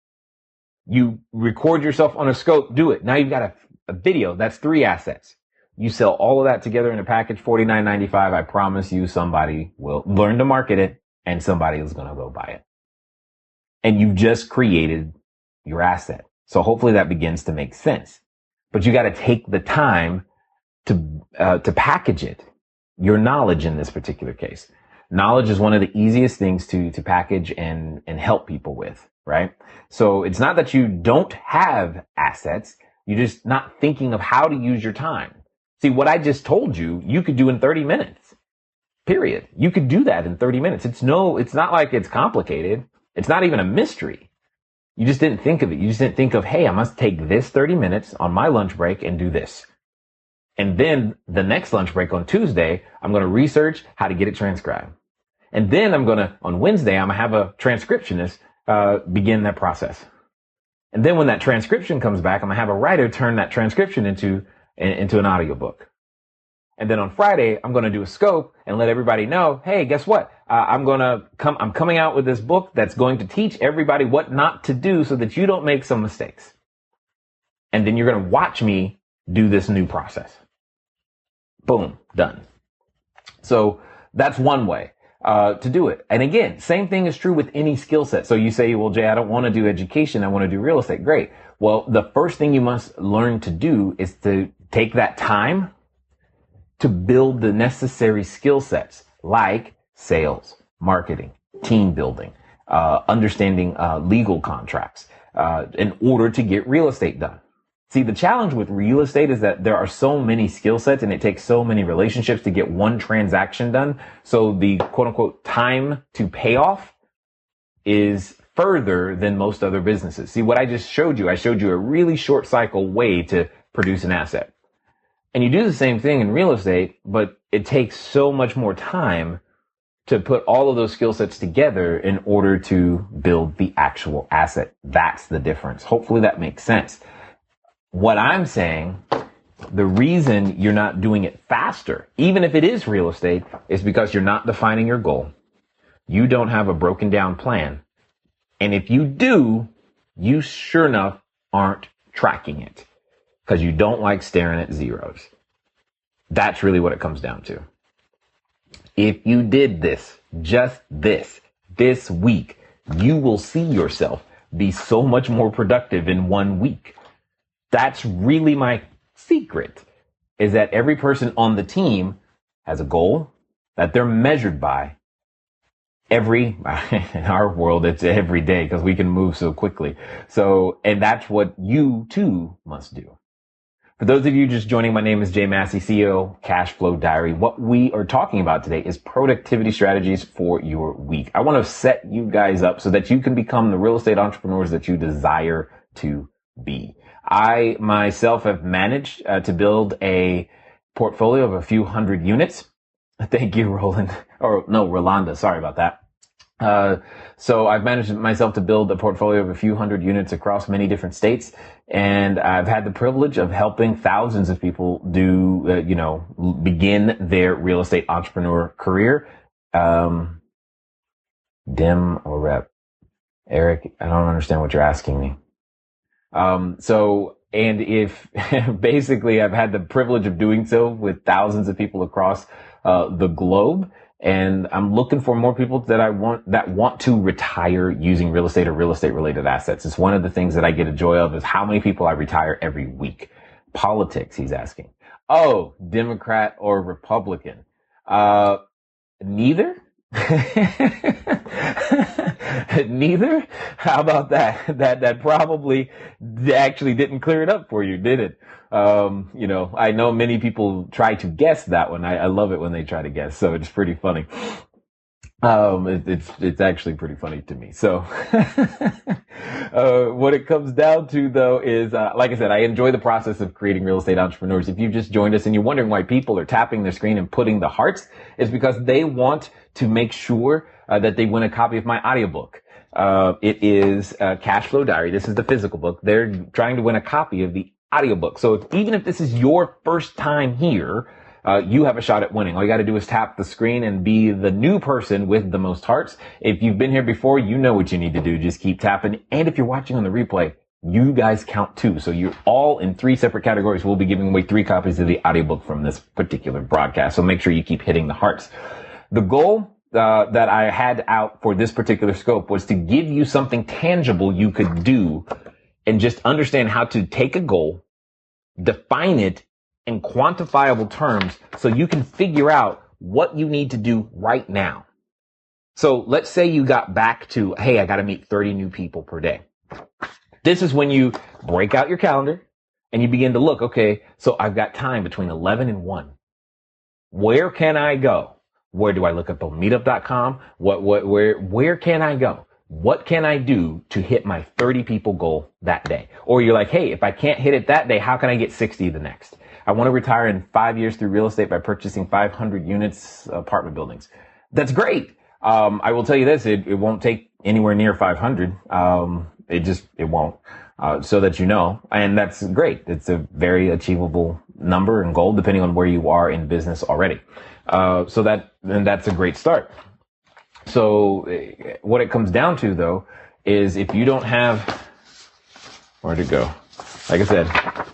You record yourself on a scope, do it. Now you've got a video. That's 3 assets. You sell all of that together in a package, $49.95. I promise you somebody will learn to market it, and somebody is going to go buy it. And you've just created your asset. So hopefully that begins to make sense. But you got to take the time to package it. Your knowledge in this particular case. Knowledge is one of the easiest things to package and help people with, right? So it's not that you don't have assets. You're just not thinking of how to use your time. See, what I just told you, you could do in 30 minutes, period. You could do that in 30 minutes. It's not like it's complicated. It's not even a mystery. You just didn't think of it. You just didn't think of, hey, I must take this 30 minutes on my lunch break and do this. And then the next lunch break on Tuesday, I'm going to research how to get it transcribed. And then on Wednesday, I'm going to have a transcriptionist begin that process. And then when that transcription comes back, I'm going to have a writer turn that transcription into an audiobook. And then on Friday, I'm going to do a scope and let everybody know, hey, guess what? I'm coming out with this book that's going to teach everybody what not to do so that you don't make some mistakes. And then you're going to watch me do this new process. Boom, done. So that's one way to do it. And again, same thing is true with any skill set. So you say, well, Jay, I don't want to do education. I want to do real estate. Great. Well, the first thing you must learn to do is to take that time to build the necessary skill sets like sales, marketing, team building, understanding legal contracts in order to get real estate done. See, the challenge with real estate is that there are so many skill sets and it takes so many relationships to get one transaction done. So the quote unquote time to pay off is further than most other businesses. See, what I just showed you, I showed you a really short cycle way to produce an asset. And you do the same thing in real estate, but it takes so much more time to put all of those skill sets together in order to build the actual asset. That's the difference. Hopefully that makes sense. What I'm saying, the reason you're not doing it faster, even if it is real estate, is because you're not defining your goal. You don't have a broken down plan. And if you do, you sure enough aren't tracking it because you don't like staring at zeros. That's really what it comes down to. If you did this, just this week, you will see yourself be so much more productive in 1 week. That's really my secret, is that every person on the team has a goal that they're measured by. In our world, it's every day because we can move so quickly. And that's what you too must do. For those of you just joining, my name is Jay Massey, CEO, Cashflow Diary. What we are talking about today is productivity strategies for your week. I want to set you guys up so that you can become the real estate entrepreneurs that you desire to be. I myself have managed to build a portfolio of a few hundred units. Thank you, Rolanda. Sorry about that. So I've managed myself to build a portfolio of a few hundred units across many different states. And I've had the privilege of helping thousands of people begin their real estate entrepreneur career. Dim or rep? Eric, I don't understand what you're asking me. And if basically I've had the privilege of doing so with thousands of people across the globe. And I'm looking for more people that want to retire using real estate or real estate related assets. It's one of the things that I get a joy of is how many people I retire every week. Politics, he's asking. Oh, Democrat or Republican? Neither. Neither? How about that? That probably actually didn't clear it up for you, did it? I know many people try to guess that one. I love it when they try to guess, so it's pretty funny. It's actually pretty funny to me. So, what it comes down to though is, like I said, I enjoy the process of creating real estate entrepreneurs. If you've just joined us and you're wondering why people are tapping their screen and putting the hearts, it's because they want to make sure that they win a copy of my audiobook. It is Cashflow Diary. This is the physical book. They're trying to win a copy of the audiobook. So even if this is your first time here, you have a shot at winning. All you got to do is tap the screen and be the new person with the most hearts. If you've been here before, you know what you need to do. Just keep tapping. And if you're watching on the replay, you guys count too. So you're all in 3 separate categories. We'll be giving away 3 copies of the audiobook from this particular broadcast. So make sure you keep hitting the hearts. The goal that I had out for this particular scope was to give you something tangible you could do and just understand how to take a goal, define it in quantifiable terms so you can figure out what you need to do right now. So let's say you got back to, hey, I got to meet 30 new people per day. This is when you break out your calendar and you begin to look, okay, so I've got time between 11 and 1. Where can I go? Where do I look up on meetup.com? Where can I go? What can I do to hit my 30 people goal that day? Or you're like, hey, if I can't hit it that day, how can I get 60 the next? I want to retire in 5 years through real estate by purchasing 500 units, apartment buildings. That's great. I will tell you this, it won't take anywhere near 500. It won't. So that you know, and that's great. It's a very achievable number and goal depending on where you are in business already. That's a great start. So what it comes down to though, is if you don't have where to go, like I said,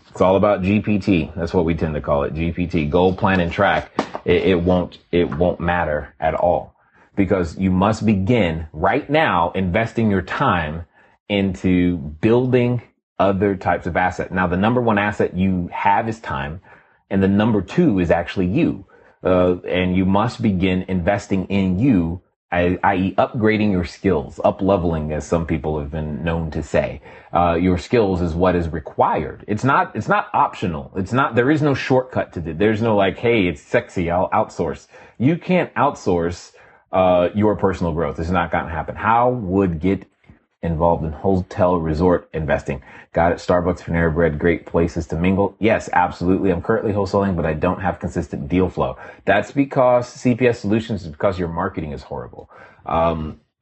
it's all about GPT. That's what we tend to call it. GPT, goal, plan, and track. It won't matter at all because you must begin right now investing your time into building other types of asset. Now, the number one asset you have is time, and the number 2 is actually you. And you must begin investing in you, i.e. upgrading your skills, up-leveling, as some people have been known to say. Your skills is what is required. It's not optional. There is no shortcut to it. There's no like, hey, it's sexy, I'll outsource. You can't outsource, your personal growth. It's not going to happen. How would involved in hotel resort investing. Got it. Starbucks, Panera Bread, great places to mingle. Yes, absolutely. I'm currently wholesaling, but I don't have consistent deal flow. That's because CPS Solutions is because your marketing is horrible.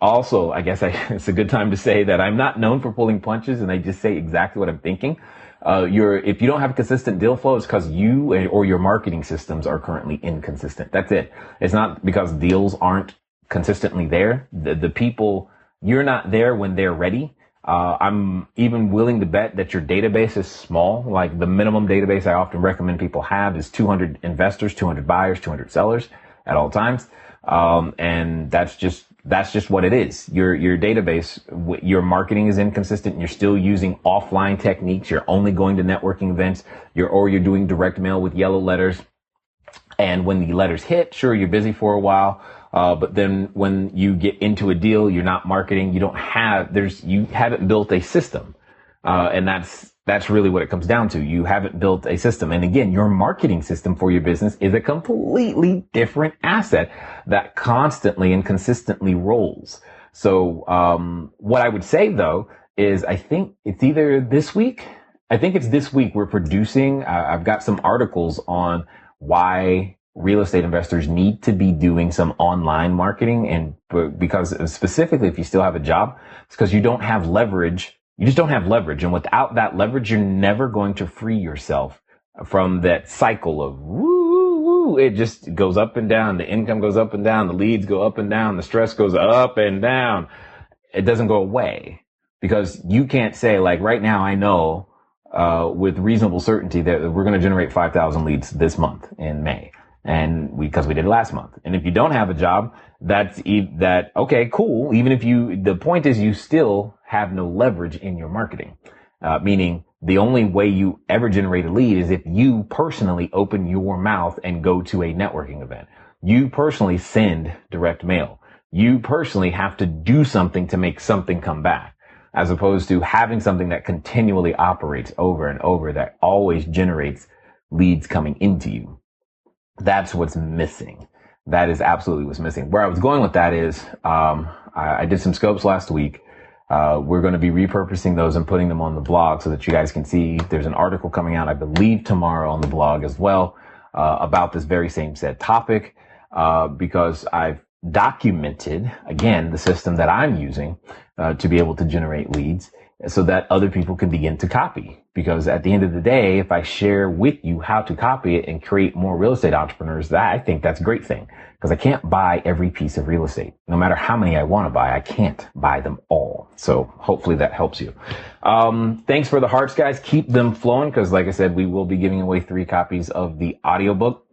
Also, I guess it's a good time to say that I'm not known for pulling punches, and I just say exactly what I'm thinking. If you don't have consistent deal flow, it's because you or your marketing systems are currently inconsistent. That's it. It's not because deals aren't consistently there. The people, you're not there when they're ready. I'm even willing to bet that your database is small. Like the minimum database I often recommend people have is 200 investors, 200 buyers, 200 sellers at all times. And that's just what it is. Your database, your marketing is inconsistent. You're still using offline techniques. You're only going to networking events. You're doing direct mail with yellow letters. And when the letters hit, sure, you're busy for a while. But then when you get into a deal, you're not marketing. You haven't built a system. And that's really what it comes down to. You haven't built a system. And again, your marketing system for your business is a completely different asset that constantly and consistently rolls. So, what I would say though is I think it's either this week. I think it's this week we're producing. I've got some articles on why real estate investors need to be doing some online marketing. And because specifically, if you still have a job, it's because you don't have leverage. You just don't have leverage. And without that leverage, you're never going to free yourself from that cycle of woo. It just goes up and down. The income goes up and down. The leads go up and down. The stress goes up and down. It doesn't go away because you can't say like right now, I know, with reasonable certainty that we're going to generate 5,000 leads this month in May. And because we did last month. And if you don't have a job, okay, cool. Even if the point is you still have no leverage in your marketing. Meaning the only way you ever generate a lead is if you personally open your mouth and go to a networking event. You personally send direct mail. You personally have to do something to make something come back, as opposed to having something that continually operates over and over that always generates leads coming into you. That's what's missing. That is absolutely what's missing. Where I was going with that is, I did some scopes last week. We're going to be repurposing those and putting them on the blog so that you guys can see. There's an article coming out, I believe, tomorrow on the blog as well, about this very same said topic, because I've documented, again, the system that I'm using, to be able to generate leads so that other people can begin to copy. Because at the end of the day, if I share with you how to copy it and create more real estate entrepreneurs, I think that's a great thing. Because I can't buy every piece of real estate. No matter how many I want to buy, I can't buy them all. So hopefully that helps you. Thanks for the hearts, guys. Keep them flowing because like I said, we will be giving away 3 copies of the audiobook.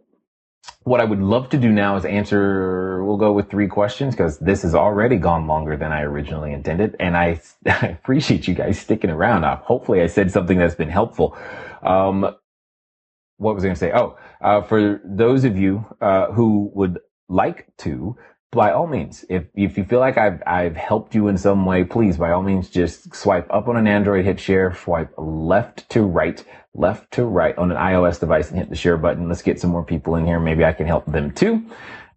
What I would love to do now is we'll go with 3 questions because this has already gone longer than I originally intended. And I appreciate you guys sticking around. Hopefully I said something that's been helpful. What was I going to say? For those of you, who would like to, by all means, if you feel like I've helped you in some way, please, by all means, just swipe up on an Android, hit share, swipe left to right on an iOS device and hit the share button. Let's get some more people in here. Maybe I can help them too.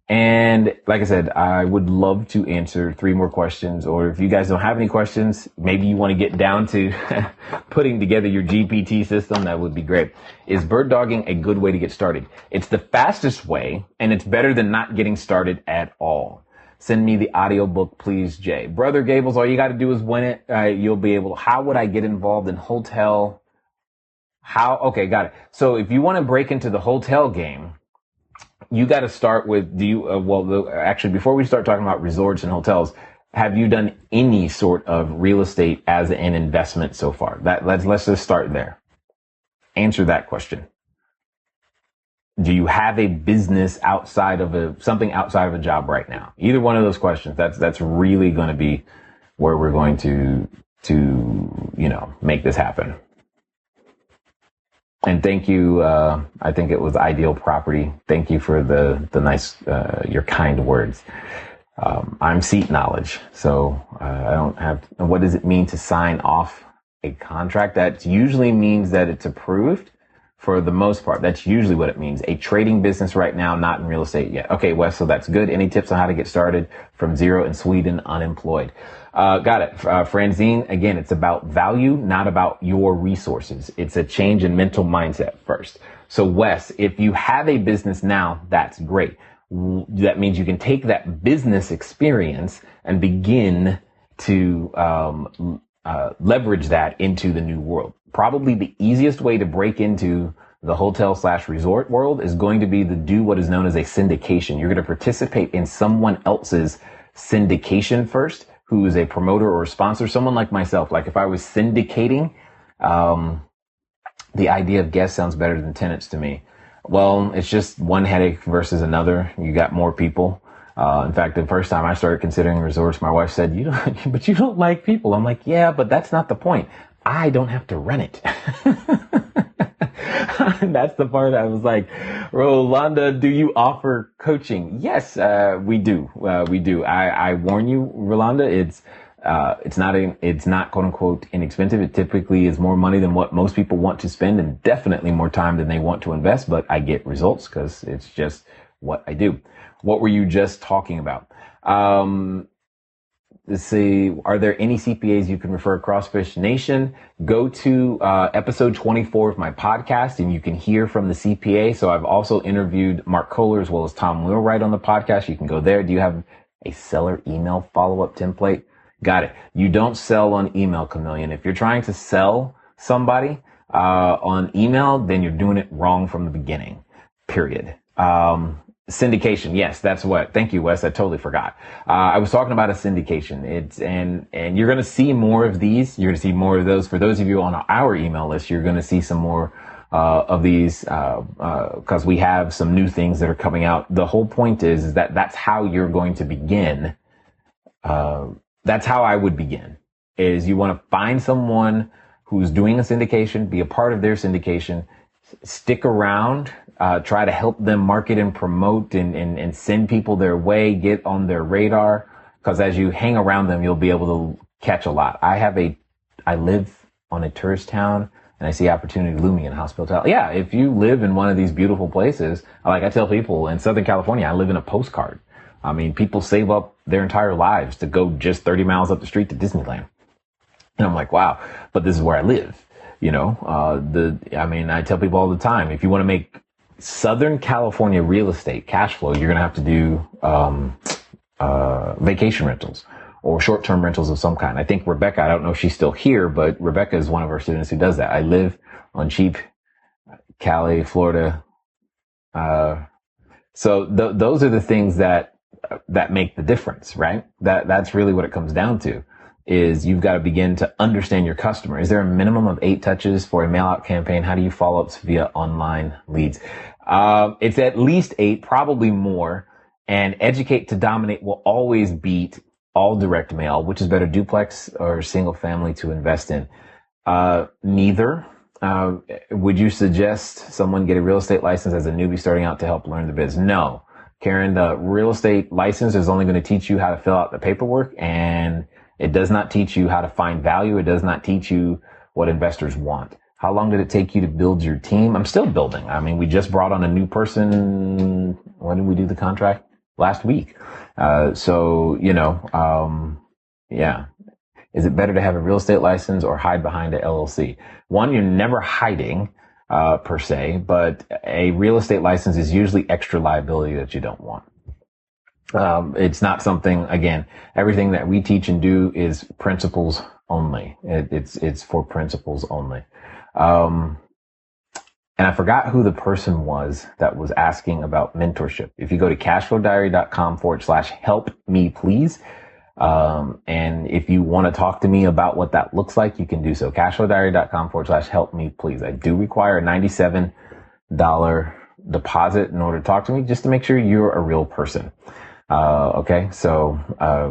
And like I said, I would love to answer 3 more questions, or if you guys don't have any questions, maybe you want to get down to putting together your GPT system, that would be great. Is bird dogging a good way to get started? It's the fastest way, and it's better than not getting started at all. Send me the audiobook, please, Jay. Brother Gables, all you got to do is win it. You'll be able to. How would I get involved in hotel? Okay, got it. So if you want to break into the hotel game, you got to start with, actually, before we start talking about resorts and hotels, have you done any sort of real estate as an investment so far? Let's just start there. Answer that question. Do you have a business outside of something outside of a job right now? Either one of those questions. That's really going to be where we're going to make this happen. And thank you. I think it was Ideal Property. Thank you for the nice, your kind words. I'm seat knowledge. So, I don't have, what does it mean to sign off a contract? That usually means that it's approved for the most part. That's usually what it means. A trading business right now, not in real estate yet. Okay, Wes, so that's good. Any tips on how to get started from zero in Sweden, unemployed? Got it. Franzine, again, it's about value, not about your resources. It's a change in mental mindset first. So Wes, if you have a business now, that's great. That means you can take that business experience and begin to leverage that into the new world. Probably the easiest way to break into the hotel/resort world is going to be to do what is known as a syndication. You're going to participate in someone else's syndication first, who is a promoter or a sponsor, someone like myself. Like if I was syndicating, the idea of guests sounds better than tenants to me. Well, it's just one headache versus another. You got more people. In fact, the first time I started considering resorts, my wife said, but you don't like people. I'm like, yeah, but that's not the point. I don't have to run it. And that's the part I was like, Rolanda, do you offer coaching? Yes, we do. We do. I warn you, Rolanda, it's not quote unquote inexpensive. It typically is more money than what most people want to spend and definitely more time than they want to invest, but I get results because it's just what I do. What were you just talking about? Let's see. Are there any CPAs you can refer across Fish Nation? Go to episode 24 of my podcast and you can hear from the CPA. So I've also interviewed Mark Kohler as well as Tom Wheelwright on the podcast. You can go there. Do you have a seller email follow-up template? Got it. You don't sell on email, Chameleon. If you're trying to sell somebody on email, then you're doing it wrong from the beginning, period. Syndication. Yes, that's what. Thank you, Wes. I totally forgot. I was talking about a syndication. And you're going to see more of these. You're going to see more of those. For those of you on our email list, you're going to see some more of these because we have some new things that are coming out. The whole point is that that's how you're going to begin. That's how I would begin. Is you want to find someone who's doing a syndication, be a part of their syndication, stick around. Try to help them market and promote and send people their way, get on their radar. Because as you hang around them, you'll be able to catch a lot. I live on a tourist town and I see opportunity looming in hospitality. Yeah, if you live in one of these beautiful places, like I tell people in Southern California, I live in a postcard. I mean, people save up their entire lives to go just 30 miles up the street to Disneyland. And I'm like, wow, but this is where I live. I tell people all the time, if you want to make Southern California real estate cash flow, you're going to have to do vacation rentals or short-term rentals of some kind. I think Rebecca, I don't know if she's still here, but Rebecca is one of our students who does that. I live on cheap Cali, Florida. So those are the things that make the difference, right? That's really what it comes down to. Is you've got to begin to understand your customer. Is there a minimum of 8 touches for a mail out campaign? How do you follow ups via online leads? It's at least 8, probably more. And educate to dominate will always beat all direct mail. Which is better, duplex or single family to invest in? Neither. Would you suggest someone get a real estate license as a newbie starting out to help learn the biz? No, Karen, the real estate license is only going to teach you how to fill out the paperwork, and it does not teach you how to find value. It does not teach you what investors want. How long did it take you to build your team? I'm still building. I mean, we just brought on a new person. When did we do the contract? Last week. Yeah. Is it better to have a real estate license or hide behind a LLC? One, you're never hiding, per se, but a real estate license is usually extra liability that you don't want. It's not something, again, everything that we teach and do is principles only. It's for principles only. And I forgot who the person was that was asking about mentorship. If you go to cashflowdiary.com/help me please. And if you want to talk to me about what that looks like, you can do so. cashflowdiary.com/help me please. I do require a $97 deposit in order to talk to me, just to make sure you're a real person. Okay. So,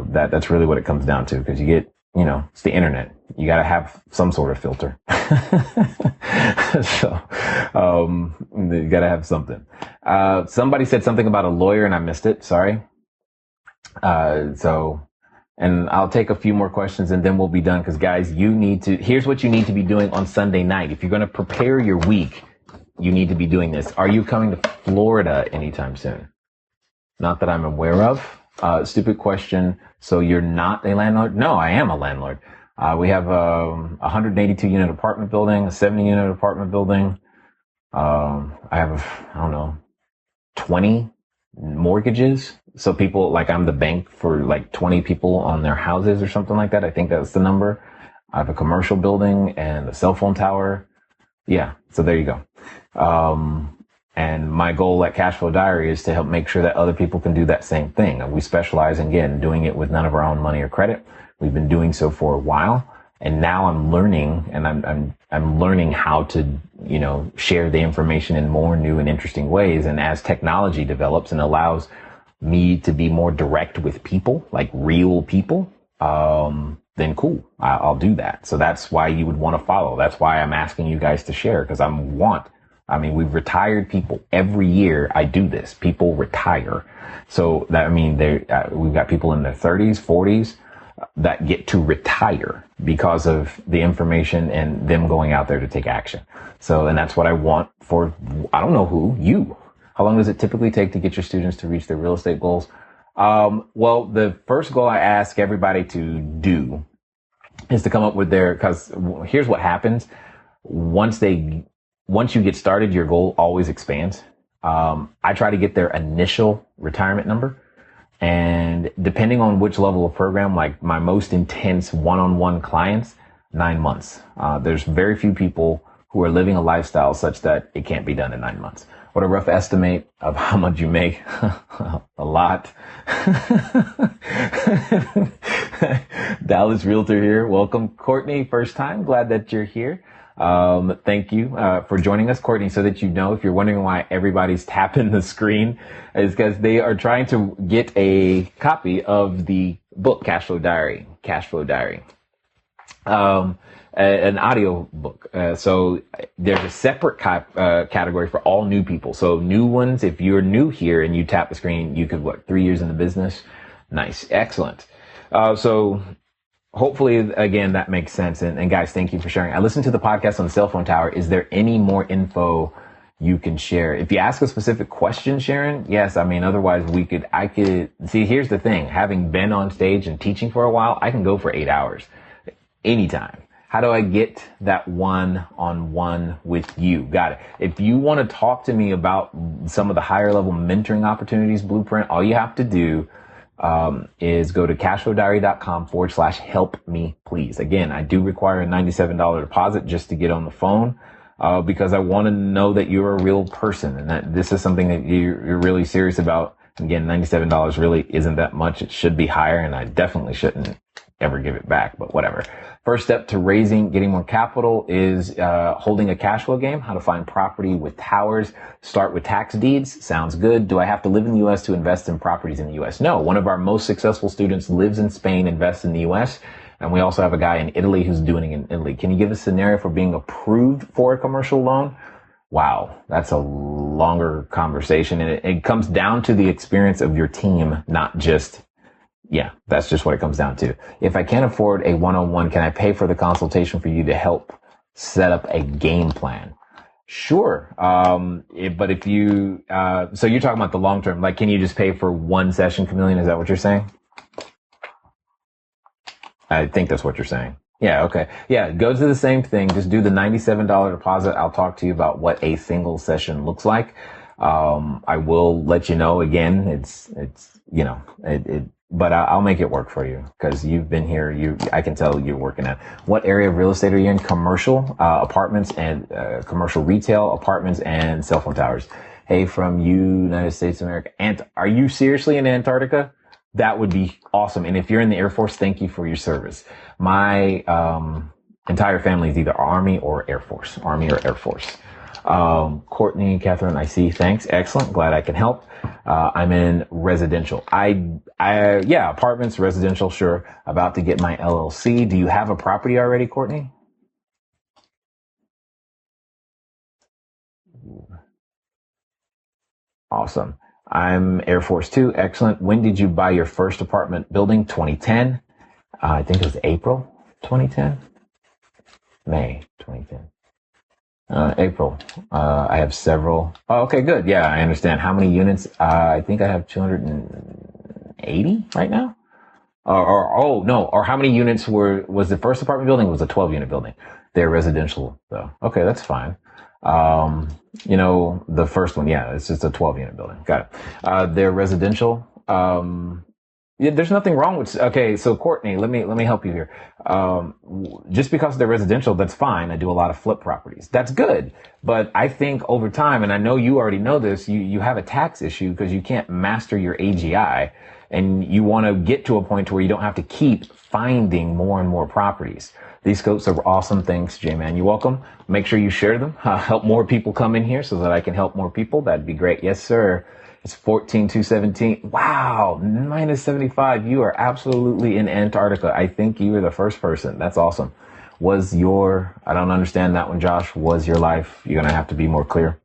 that's really what it comes down to, because you get, it's the internet. You got to have some sort of filter. So, you got to have something. Somebody said something about a lawyer and I missed it. Sorry. And I'll take a few more questions and then we'll be done. Because guys, here's what you need to be doing on Sunday night. If you're going to prepare your week, you need to be doing this. Are you coming to Florida anytime soon? Not that I'm aware of. Stupid question. So you're not a landlord? No, I am a landlord. We have a 182 unit apartment building, a 70 unit apartment building. I have, I don't know, 20 mortgages. So people, like, I'm the bank for like 20 people on their houses or something like that. I think that's the number. I have a commercial building and a cell phone tower. Yeah. So there you go. And my goal at Cashflow Diary is to help make sure that other people can do that same thing. We specialize in, again, doing it with none of our own money or credit. We've been doing so for a while, and now I'm learning, and I'm learning how to, you know, share the information in more new and interesting ways. And as technology develops and allows me to be more direct with people, like real people, then cool, I'll do that. So that's why you would want to follow. That's why I'm asking you guys to share, because we've retired people every year. I do this. People retire. So that, we've got people in their 30s, 40s that get to retire because of the information and them going out there to take action. So, and that's what I want for, I don't know who, you. How long does it typically take to get your students to reach their real estate goals? Well, the first goal I ask everybody to do is to come up with because here's what happens. Once you get started, your goal always expands. I try to get their initial retirement number. And depending on which level of program, like my most intense one-on-one clients, 9 months. There's very few people who are living a lifestyle such that it can't be done in 9 months. What a rough estimate of how much you make. A lot. Dallas Realtor here. Welcome, Courtney. First time. Glad that you're here. Thank you for joining us, Courtney. So that you know, if you're wondering why everybody's tapping the screen, is because they are trying to get a copy of the book, Cashflow Diary. An audio book. So there's a separate category for all new people. So new ones, if you're new here and you tap the screen, you could, 3 years in the business? Nice. Excellent. So hopefully, again, that makes sense. And guys, thank you for sharing. I listened to the podcast on the cell phone tower. Is there any more info you can share? If you ask a specific question, Sharon, yes. Otherwise I could see, here's the thing. Having been on stage and teaching for a while, I can go for 8 hours anytime. How do I get that one-on-one with you? Got it. If you want to talk to me about some of the higher level mentoring opportunities blueprint, all you have to do is go to cashflowdiary.com/help me, please. Again, I do require a $97 deposit just to get on the phone, because I want to know that you're a real person and that this is something that you're really serious about. Again, $97 really isn't that much. It should be higher, and I definitely shouldn't ever give it back, but whatever. First step to getting more capital is holding a cash flow game, how to find property with towers. Start with tax deeds. Sounds good. Do I have to live in the U.S. to invest in properties in the U.S.? No. One of our most successful students lives in Spain, invests in the U.S., and we also have a guy in Italy who's doing it in Italy. Can you give a scenario for being approved for a commercial loan? Wow, that's a longer conversation, and it comes down to the experience of your team, not just. Yeah, that's just what it comes down to. If I can't afford a one-on-one, can I pay for the consultation for you to help set up a game plan? Sure. But if you, so you're talking about the long term, like, can you just pay for one session, Chameleon? Is that what you're saying? I think that's what you're saying. Yeah. Okay. Yeah. Go to the same thing. Just do the $97 deposit. I'll talk to you about what a single session looks like. I will let you know again. But I'll make it work for you because you've been here. I can tell you're working at. What area of real estate are you in? Commercial, apartments and, commercial retail, apartments and cell phone towers. Hey, from United States of America. Are you seriously in Antarctica? That would be awesome. And if you're in the Air Force, thank you for your service. My, entire family is either Army or Air Force. Courtney, Catherine, I see. Thanks. Excellent. Glad I can help. I'm in residential. Apartments, residential. Sure. About to get my LLC. Do you have a property already, Courtney? Awesome. I'm Air Force 2. Excellent. When did you buy your first apartment building? 2010. I think it was April 2010. May 2010. April. I have several. Oh, okay, good. Yeah, I understand. How many units? I think I have 280 right now. Oh no, or how many units was the first apartment building? It was a 12 unit building. They're residential though. Okay, that's fine. The first one, yeah, it's just a 12 unit building. Got it. They're residential. Yeah, there's nothing wrong with. Okay, so Courtney, let me help you here. Just because they're residential, that's fine. I do a lot of flip properties. That's good. But I think over time, and I know you already know this, you have a tax issue because you can't master your AGI, and you want to get to a point where you don't have to keep finding more and more properties. These scopes are awesome. Thanks, J-Man. You're welcome. Make sure you share them. Help more people come in here so that I can help more people. That'd be great. Yes, sir. It's 14,217. Wow. Minus 75. You are absolutely in Antarctica. I think you were the first person. That's awesome. I don't understand that one, Josh. Was your life? You're going to have to be more clear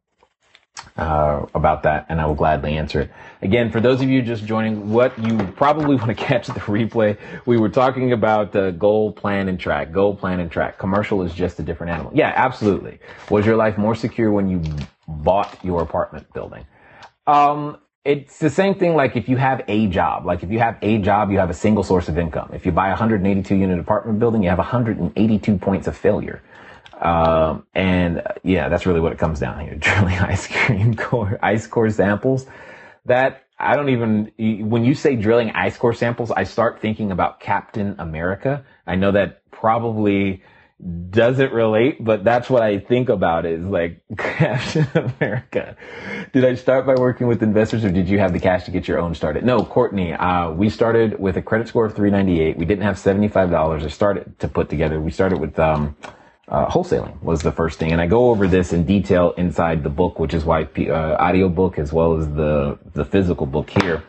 about that, and I will gladly answer it. Again, for those of you just joining, what you probably want to catch the replay, we were talking about goal, plan, and track. Goal, plan, and track. Commercial is just a different animal. Yeah, absolutely. Was your life more secure when you bought your apartment building? It's the same thing like if you have a job. Like if you have a job, you have a single source of income. If you buy a 182 unit apartment building, you have 182 points of failure. Yeah, that's really what it comes down here. Drilling ice core samples. That I don't even, when you say drilling ice core samples, I start thinking about Captain America. I know that probably doesn't relate, but that's what I think about is like Captain America. Did I start by working with investors or did you have the cash to get your own started? No, Courtney, we started with a credit score of 398. We didn't have $75 to start to put together. We started with, wholesaling was the first thing. And I go over this in detail inside the book, which is why, audio book as well as the physical book here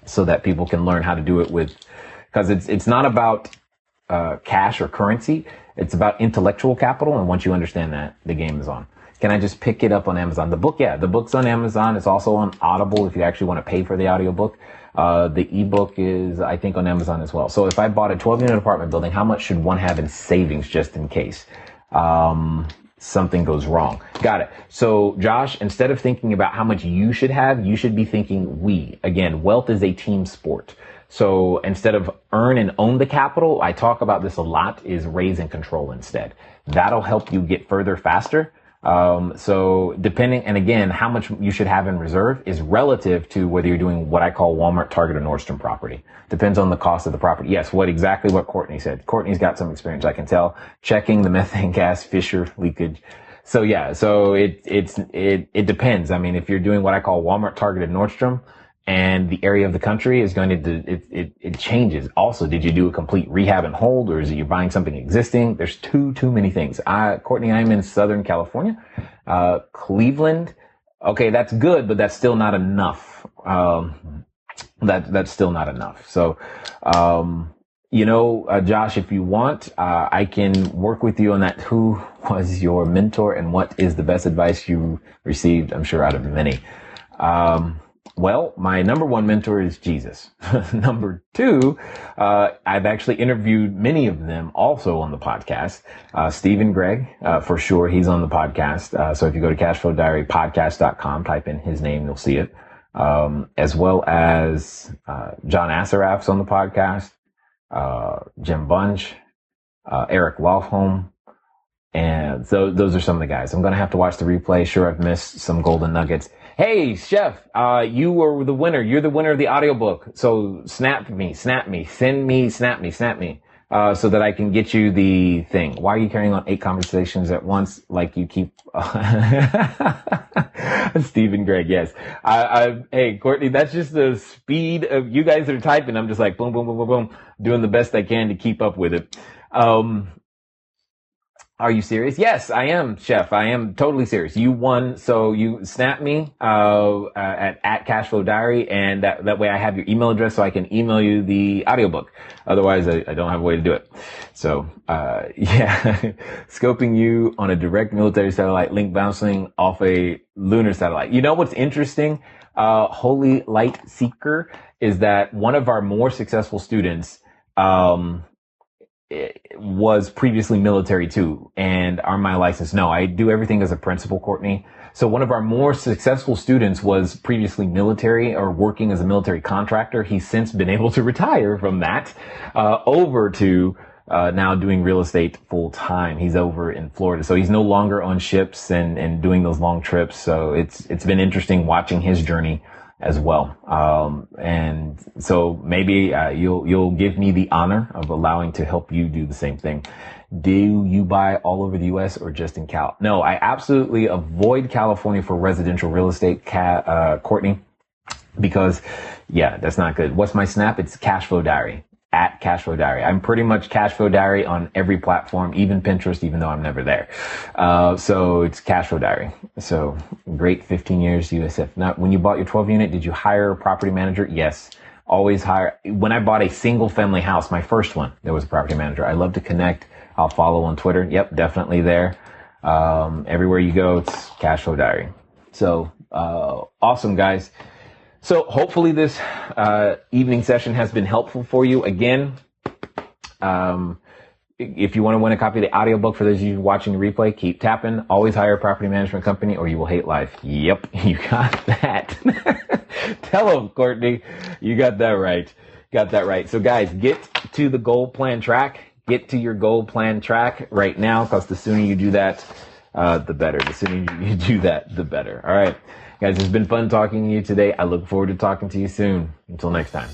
so that people can learn how to do it because it's not about, cash or currency. It's about intellectual capital. And once you understand that, the game is on. Can I just pick it up on Amazon? The book, yeah, the book's on Amazon. It's also on Audible if you actually want to pay for the audiobook. The ebook is, I think, on Amazon as well. So if I bought a 12 unit apartment building, how much should one have in savings just in case something goes wrong? Got it. So Josh, instead of thinking about how much you should have, you should be thinking we. Again, wealth is a team sport. So instead of earn and own the capital, I talk about this a lot, is raise and control instead. That'll help you get further faster. So depending, and again, how much you should have in reserve is relative to whether you're doing what I call Walmart, Target, or Nordstrom property. Depends on the cost of the property. Yes, exactly what Courtney said. Courtney's got some experience, I can tell, checking the methane gas fissure leakage. So yeah, so it depends. I mean, if you're doing what I call Walmart, Target, and Nordstrom, and the area of the country is going to, it changes. Also, did you do a complete rehab and hold, or is it you're buying something existing? There's too many things. Courtney, I'm in Southern California, Cleveland. Okay, that's good, but that's still not enough. That's still not enough. So, Josh, if you want, I can work with you on that. Who was your mentor and what is the best advice you received? I'm sure out of many. Well, my number one mentor is Jesus. Number two, I've actually interviewed many of them also on the podcast. Stephen Gregg, for sure, he's on the podcast. So if you go to cashflowdiarypodcast.com, type in his name, you'll see it. As well as, John Assaraf's on the podcast, Jim Bunch, Eric Lofholm. And so those are some of the guys. I'm going to have to watch the replay. Sure, I've missed some golden nuggets. Hey, Chef, you were the winner. You're the winner of the audiobook. So snap me, snap me, so that I can get you the thing. Why are you carrying on 8 conversations at once? Like you keep, Stephen Gregg, yes. Hey, Courtney, that's just the speed of you guys are typing. I'm just like boom, boom, boom, boom, boom, doing the best I can to keep up with it. Are you serious? Yes, I am, Chef. I am totally serious. You won. So you snap me, at Cashflow Diary. And that way I have your email address so I can email you the audiobook. Otherwise, I don't have a way to do it. So, yeah, scoping you on a direct military satellite link bouncing off a lunar satellite. You know what's interesting? Holy Light Seeker is that one of our more successful students, was previously military too and are my license. No, I do everything as a principal, Courtney. So one of our more successful students was previously military or working as a military contractor. He's since been able to retire from that, over to now doing real estate full time. He's over in Florida. So he's no longer on ships and doing those long trips. So it's been interesting watching his journey as well. And so maybe, you'll give me the honor of allowing to help you do the same thing. Do you buy all over the US or just in Cal? No, I absolutely avoid California for residential real estate, Courtney, because yeah, that's not good. What's my snap? It's Cashflow Diary. At Cashflow Diary. I'm pretty much Cashflow Diary on every platform, even Pinterest, even though I'm never there. So it's Cashflow Diary. So great 15 years USF. Now, when you bought your 12 unit, did you hire a property manager? Yes. Always hire. When I bought a single family house, my first one, there was a property manager. I love to connect. I'll follow on Twitter. Yep, definitely there. Everywhere you go, it's Cashflow Diary. So, awesome guys. So hopefully this evening session has been helpful for you. Again, if you want to win a copy of the audiobook for those of you watching the replay, keep tapping. Always hire a property management company or you will hate life. Yep, you got that. Tell them, Courtney, you got that right. Got that right. So guys, get to the goal plan track. Get to your goal plan track right now, because the sooner you do that, the better. The sooner you do that, the better. All right. Guys, it's been fun talking to you today. I look forward to talking to you soon. Until next time.